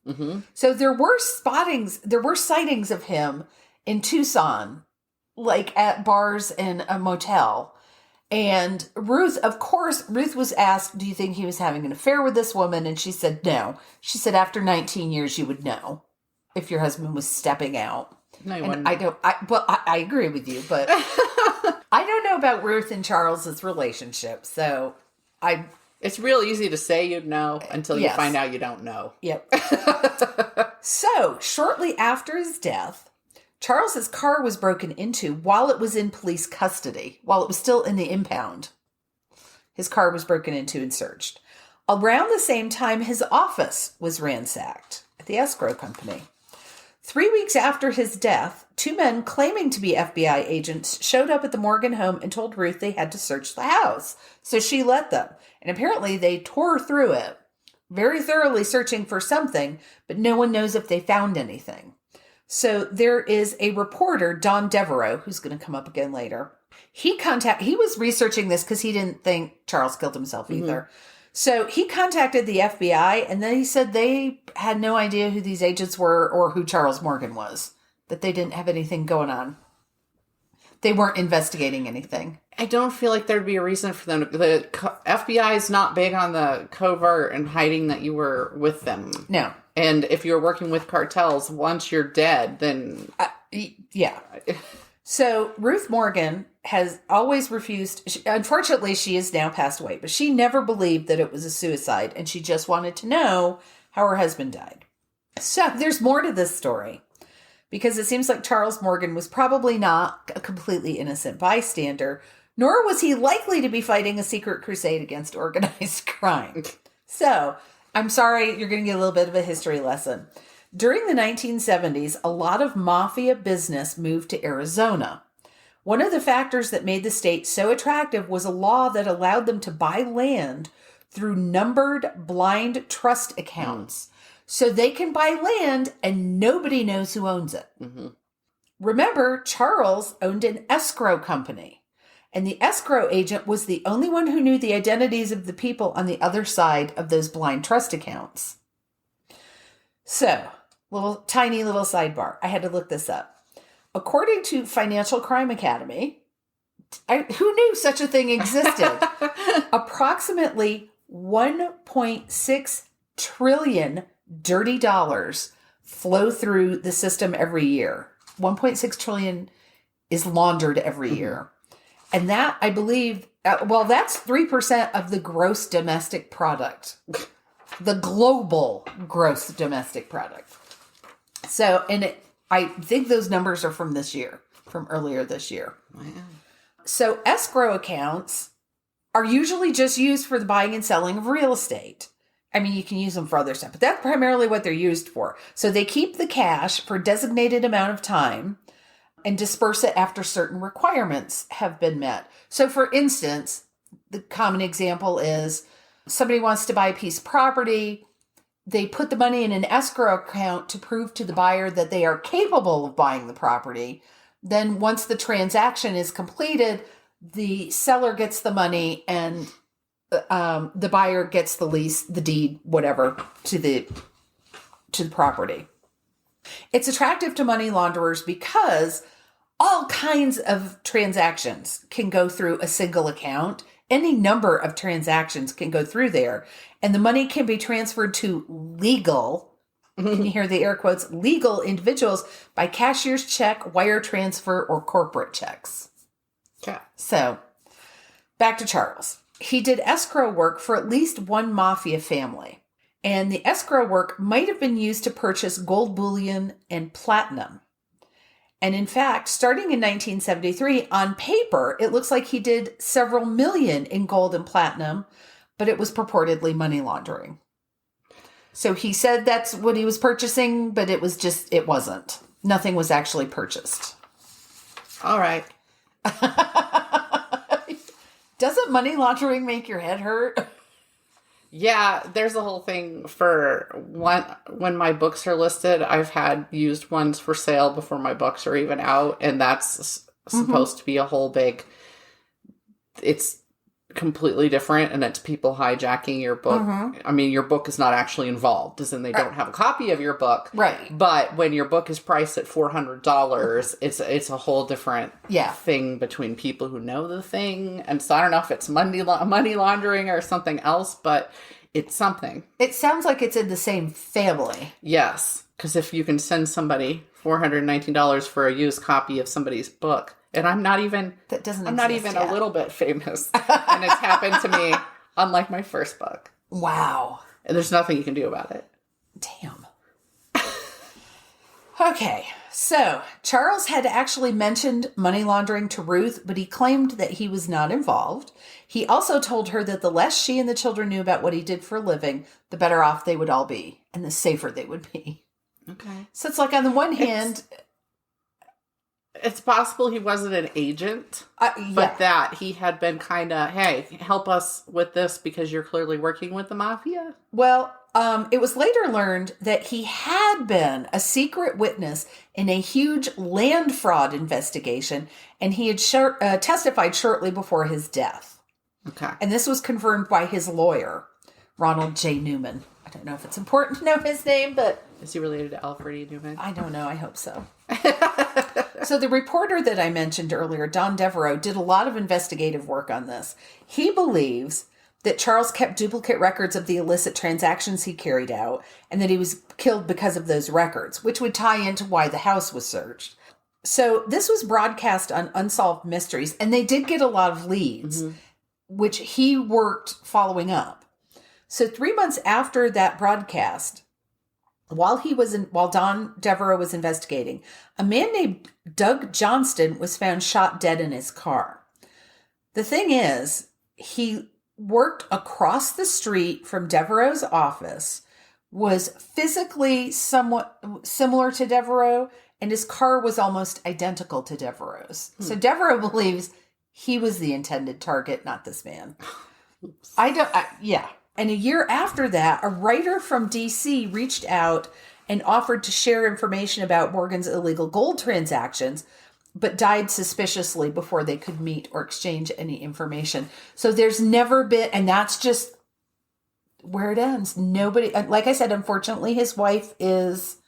Mm-hmm. So there were sightings of him in Tucson, like at bars and a motel. And Ruth was asked, do you think he was having an affair with this woman? And she said, no. She said, after 19 years, you would know if your husband was stepping out. No, and I agree with you, but I don't know about Ruth and Charles's relationship. So it's real easy to say you'd know until you find out you don't know. Yep. So shortly after his death, Charles's car was broken into while it was in police custody, while it was still in the impound. His car was broken into and searched. Around the same time, his office was ransacked at the escrow company. 3 weeks after his death, 2 men claiming to be FBI agents showed up at the Morgan home and told Ruth they had to search the house. So she let them. And apparently they tore through it, very thoroughly searching for something, but no one knows if they found anything. So there is a reporter, Don Devereaux, who's going to come up again later. He was researching this because he didn't think Charles killed himself either. Mm-hmm. So he contacted the FBI, and then he said they had no idea who these agents were or who Charles Morgan was, that they didn't have anything going on. They weren't investigating anything. I don't feel like there'd be a reason for them. The FBI is not big on the covert and hiding that you were with them. No. And if you're working with cartels, once you're dead, then... yeah. So Ruth Morgan has always refused. Unfortunately, she is now passed away, but she never believed that it was a suicide, and she just wanted to know how her husband died. So there's more to this story, because it seems like Charles Morgan was probably not a completely innocent bystander, nor was he likely to be fighting a secret crusade against organized crime. So... I'm sorry, you're going to get a little bit of a history lesson. During the 1970s, a lot of mafia business moved to Arizona. One of the factors that made the state so attractive was a law that allowed them to buy land through numbered blind trust accounts. So they can buy land and nobody knows who owns it. Mm-hmm. Remember, Charles owned an escrow company. And the escrow agent was the only one who knew the identities of the people on the other side of those blind trust accounts. So, tiny little sidebar. I had to look this up. According to Financial Crime Academy, who knew such a thing existed? Approximately 1.6 trillion dirty dollars flow through the system every year. 1.6 trillion is laundered every year. And that, I believe, that's 3% of the gross domestic product. The global gross domestic product. So, I think those numbers are from this year, from earlier this year. Wow. So escrow accounts are usually just used for the buying and selling of real estate. I mean, you can use them for other stuff, but that's primarily what they're used for. So they keep the cash for a designated amount of time and disperse it after certain requirements have been met. So for instance, the common example is somebody wants to buy a piece of property. They put the money in an escrow account to prove to the buyer that they are capable of buying the property. Then once the transaction is completed, the seller gets the money and the buyer gets the lease, the deed, whatever, to the property. It's attractive to money launderers because all kinds of transactions can go through a single account. Any number of transactions can go through there, and the money can be transferred to legal, can you hear the air quotes, legal individuals by cashier's check, wire transfer, or corporate checks. Okay. So, back to Charles. He did escrow work for at least one mafia family, and the escrow work might have been used to purchase gold bullion and platinum. And in fact, starting in 1973, on paper, it looks like he did several million in gold and platinum, but it was purportedly money laundering. So he said that's what he was purchasing, but it wasn't. Nothing was actually purchased. All right. Doesn't money laundering make your head hurt? Yeah, there's a whole thing for when my books are listed. I've had used ones for sale before my books are even out, and that's supposed to be a whole big. It's completely different, and it's people hijacking your book. I mean, your book is not actually involved, as in they don't have a copy of your book, right? But when your book is priced at $400, it's a whole different thing between people who know the thing, and so I don't know if it's money laundering or something else, but it's something. It sounds like it's in the same family. Yes, because if you can send somebody $419 for a used copy of somebody's book. And I'm not even a little bit famous. And it's happened to me, unlike my first book. Wow. And there's nothing you can do about it. Damn. Okay. So Charles had actually mentioned money laundering to Ruth, but he claimed that he was not involved. He also told her that the less she and the children knew about what he did for a living, the better off they would all be and the safer they would be. Okay. So it's like on the one hand... It's possible he wasn't an agent, but that he had been kind of, hey, help us with this because you're clearly working with the mafia. Well, it was later learned that he had been a secret witness in a huge land fraud investigation, and he had testified shortly before his death. Okay. And this was confirmed by his lawyer, Ronald J. Newman. I don't know if it's important to know his name, but... Is he related to Alfred E. Newman? I don't know. I hope so. So the reporter that I mentioned earlier, Don Devereaux, did a lot of investigative work on this. He believes that Charles kept duplicate records of the illicit transactions he carried out and that he was killed because of those records, which would tie into why the house was searched. So this was broadcast on Unsolved Mysteries, and they did get a lot of leads, which he worked following up. So 3 months after that broadcast, while Don Devereaux was investigating, a man named Doug Johnston was found shot dead in his car. The thing is, he worked across the street from Devereaux's office, was physically somewhat similar to Devereaux, and his car was almost identical to Devereaux's. So Devereaux believes he was the intended target, not this man. And a year after that, a writer from D.C. reached out and offered to share information about Morgan's illegal gold transactions, but died suspiciously before they could meet or exchange any information. So there's never been, and that's just where it ends. Nobody, like I said, unfortunately, his wife has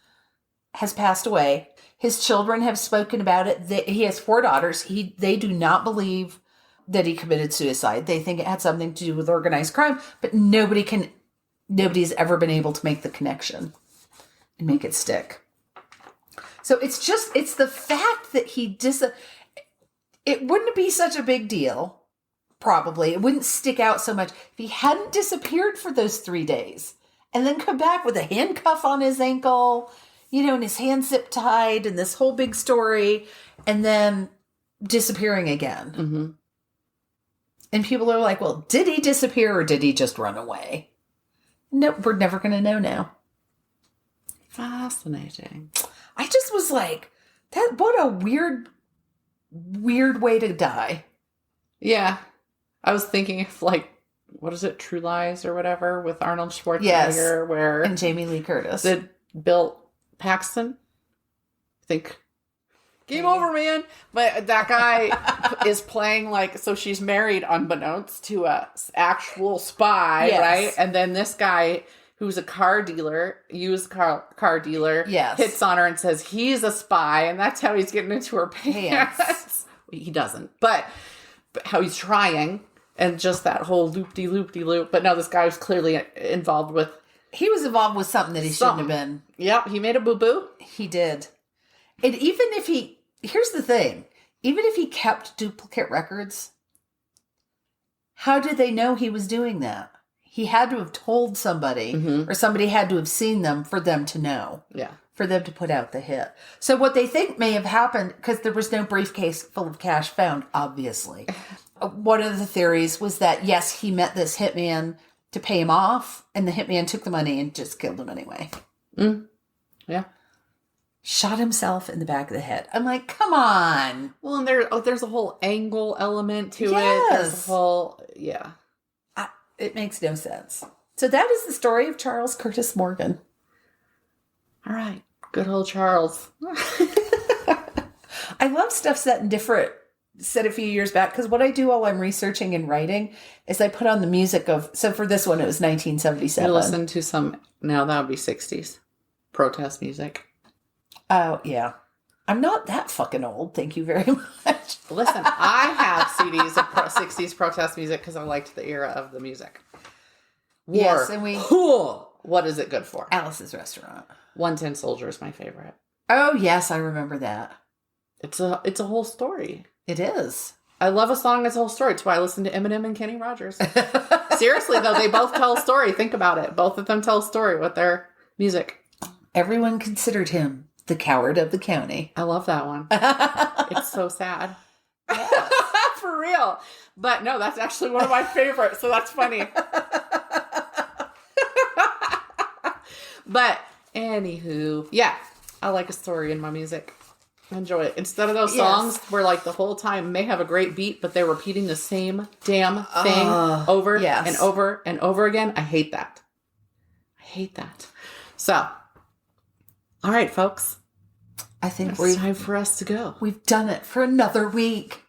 passed away. His children have spoken about it. He has 4 daughters. They do not believe that he committed suicide. They think it had something to do with organized crime, but nobody's ever been able to make the connection and make it stick. So it's the fact that it wouldn't be such a big deal, probably. It wouldn't stick out so much if he hadn't disappeared for those 3 days and then come back with a handcuff on his ankle, and his hand zip tied and this whole big story, and then disappearing again. Mm-hmm. And people are like, well, did he disappear or did he just run away? Nope, we're never going to know now. Fascinating. I just was like, what a weird way to die. Yeah. I was thinking of what is it, True Lies or whatever with Arnold Schwarzenegger, Yes. where And Jamie Lee Curtis. Bill Paxton, I think. Game over, man. But that guy is playing so she's married unbeknownst to a actual spy, Yes. right? And then this guy who's a car dealer, used car dealer, Yes. hits on her and says he's a spy, and that's how he's getting into her pants. He doesn't, but how he's trying, and just that whole loop-de-loop-de-loop. But no, this guy was clearly involved with... He was involved with something that he shouldn't have been. Yep, he made a boo-boo. He did. And even if here's the thing, even if he kept duplicate records, how did they know he was doing that? He had to have told somebody, or somebody had to have seen them for them to know. Yeah. For them to put out the hit. So what they think may have happened, because there was no briefcase full of cash found, obviously. One of the theories was that, yes, he met this hitman to pay him off, and the hitman took the money and just killed him anyway. Yeah. Shot himself in the back of the head. I'm like, come on. Well, and there's a whole angle element to it. There's Yes. a whole, yeah. It makes no sense. So that is the story of Charles Curtis Morgan. All right. Good old Charles. I love stuff set a few years back, because what I do while I'm researching and writing is I put on the music so for this one, it was 1977. You listen to some, now that would be 60s protest music. Oh, yeah. I'm not that fucking old. Thank you very much. Listen, I have CDs of 60s protest music because I liked the era of the music. War. Yes, and What is it good for? Alice's Restaurant. 110 Soldier is my favorite. Oh, yes, I remember that. It's a whole story. It is. I love a song that's a whole story. It's why I listen to Eminem and Kenny Rogers. Seriously, though, they both tell a story. Think about it. Both of them tell a story with their music. Everyone considered him the coward of the county. I love that one. It's so sad. For real. But no, that's actually one of my favorites, so that's funny. But anywho, yeah, I like a story in my music. I enjoy it. Instead of those songs where the whole time may have a great beat, but they're repeating the same damn thing over and over and over again. I hate that. So, all right, folks. I think It's time for us to go. we've done it for another week.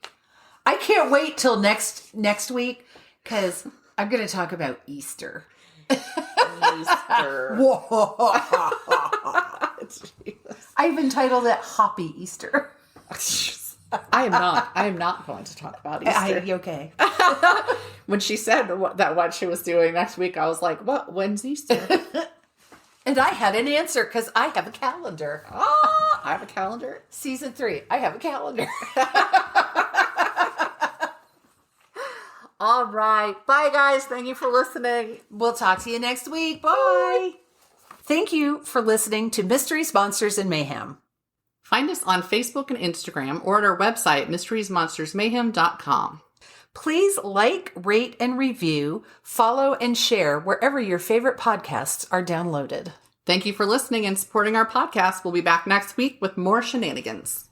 I can't wait till next week, because I'm going to talk about Easter. Easter. I've entitled it Hoppy Easter. I am not going to talk about Easter. Okay. When she said what she was doing next week, I was like, "What? When's Easter?" And I had an answer, because I have a calendar. I have a calendar. Season 3, I have a calendar. All right. Bye, guys. Thank you for listening. We'll talk to you next week. Bye. Thank you for listening to Mysteries, Monsters, and Mayhem. Find us on Facebook and Instagram or at our website, mysteriesmonstersmayhem.com. Please like, rate, and review, follow, and share wherever your favorite podcasts are downloaded. Thank you for listening and supporting our podcast. We'll be back next week with more shenanigans.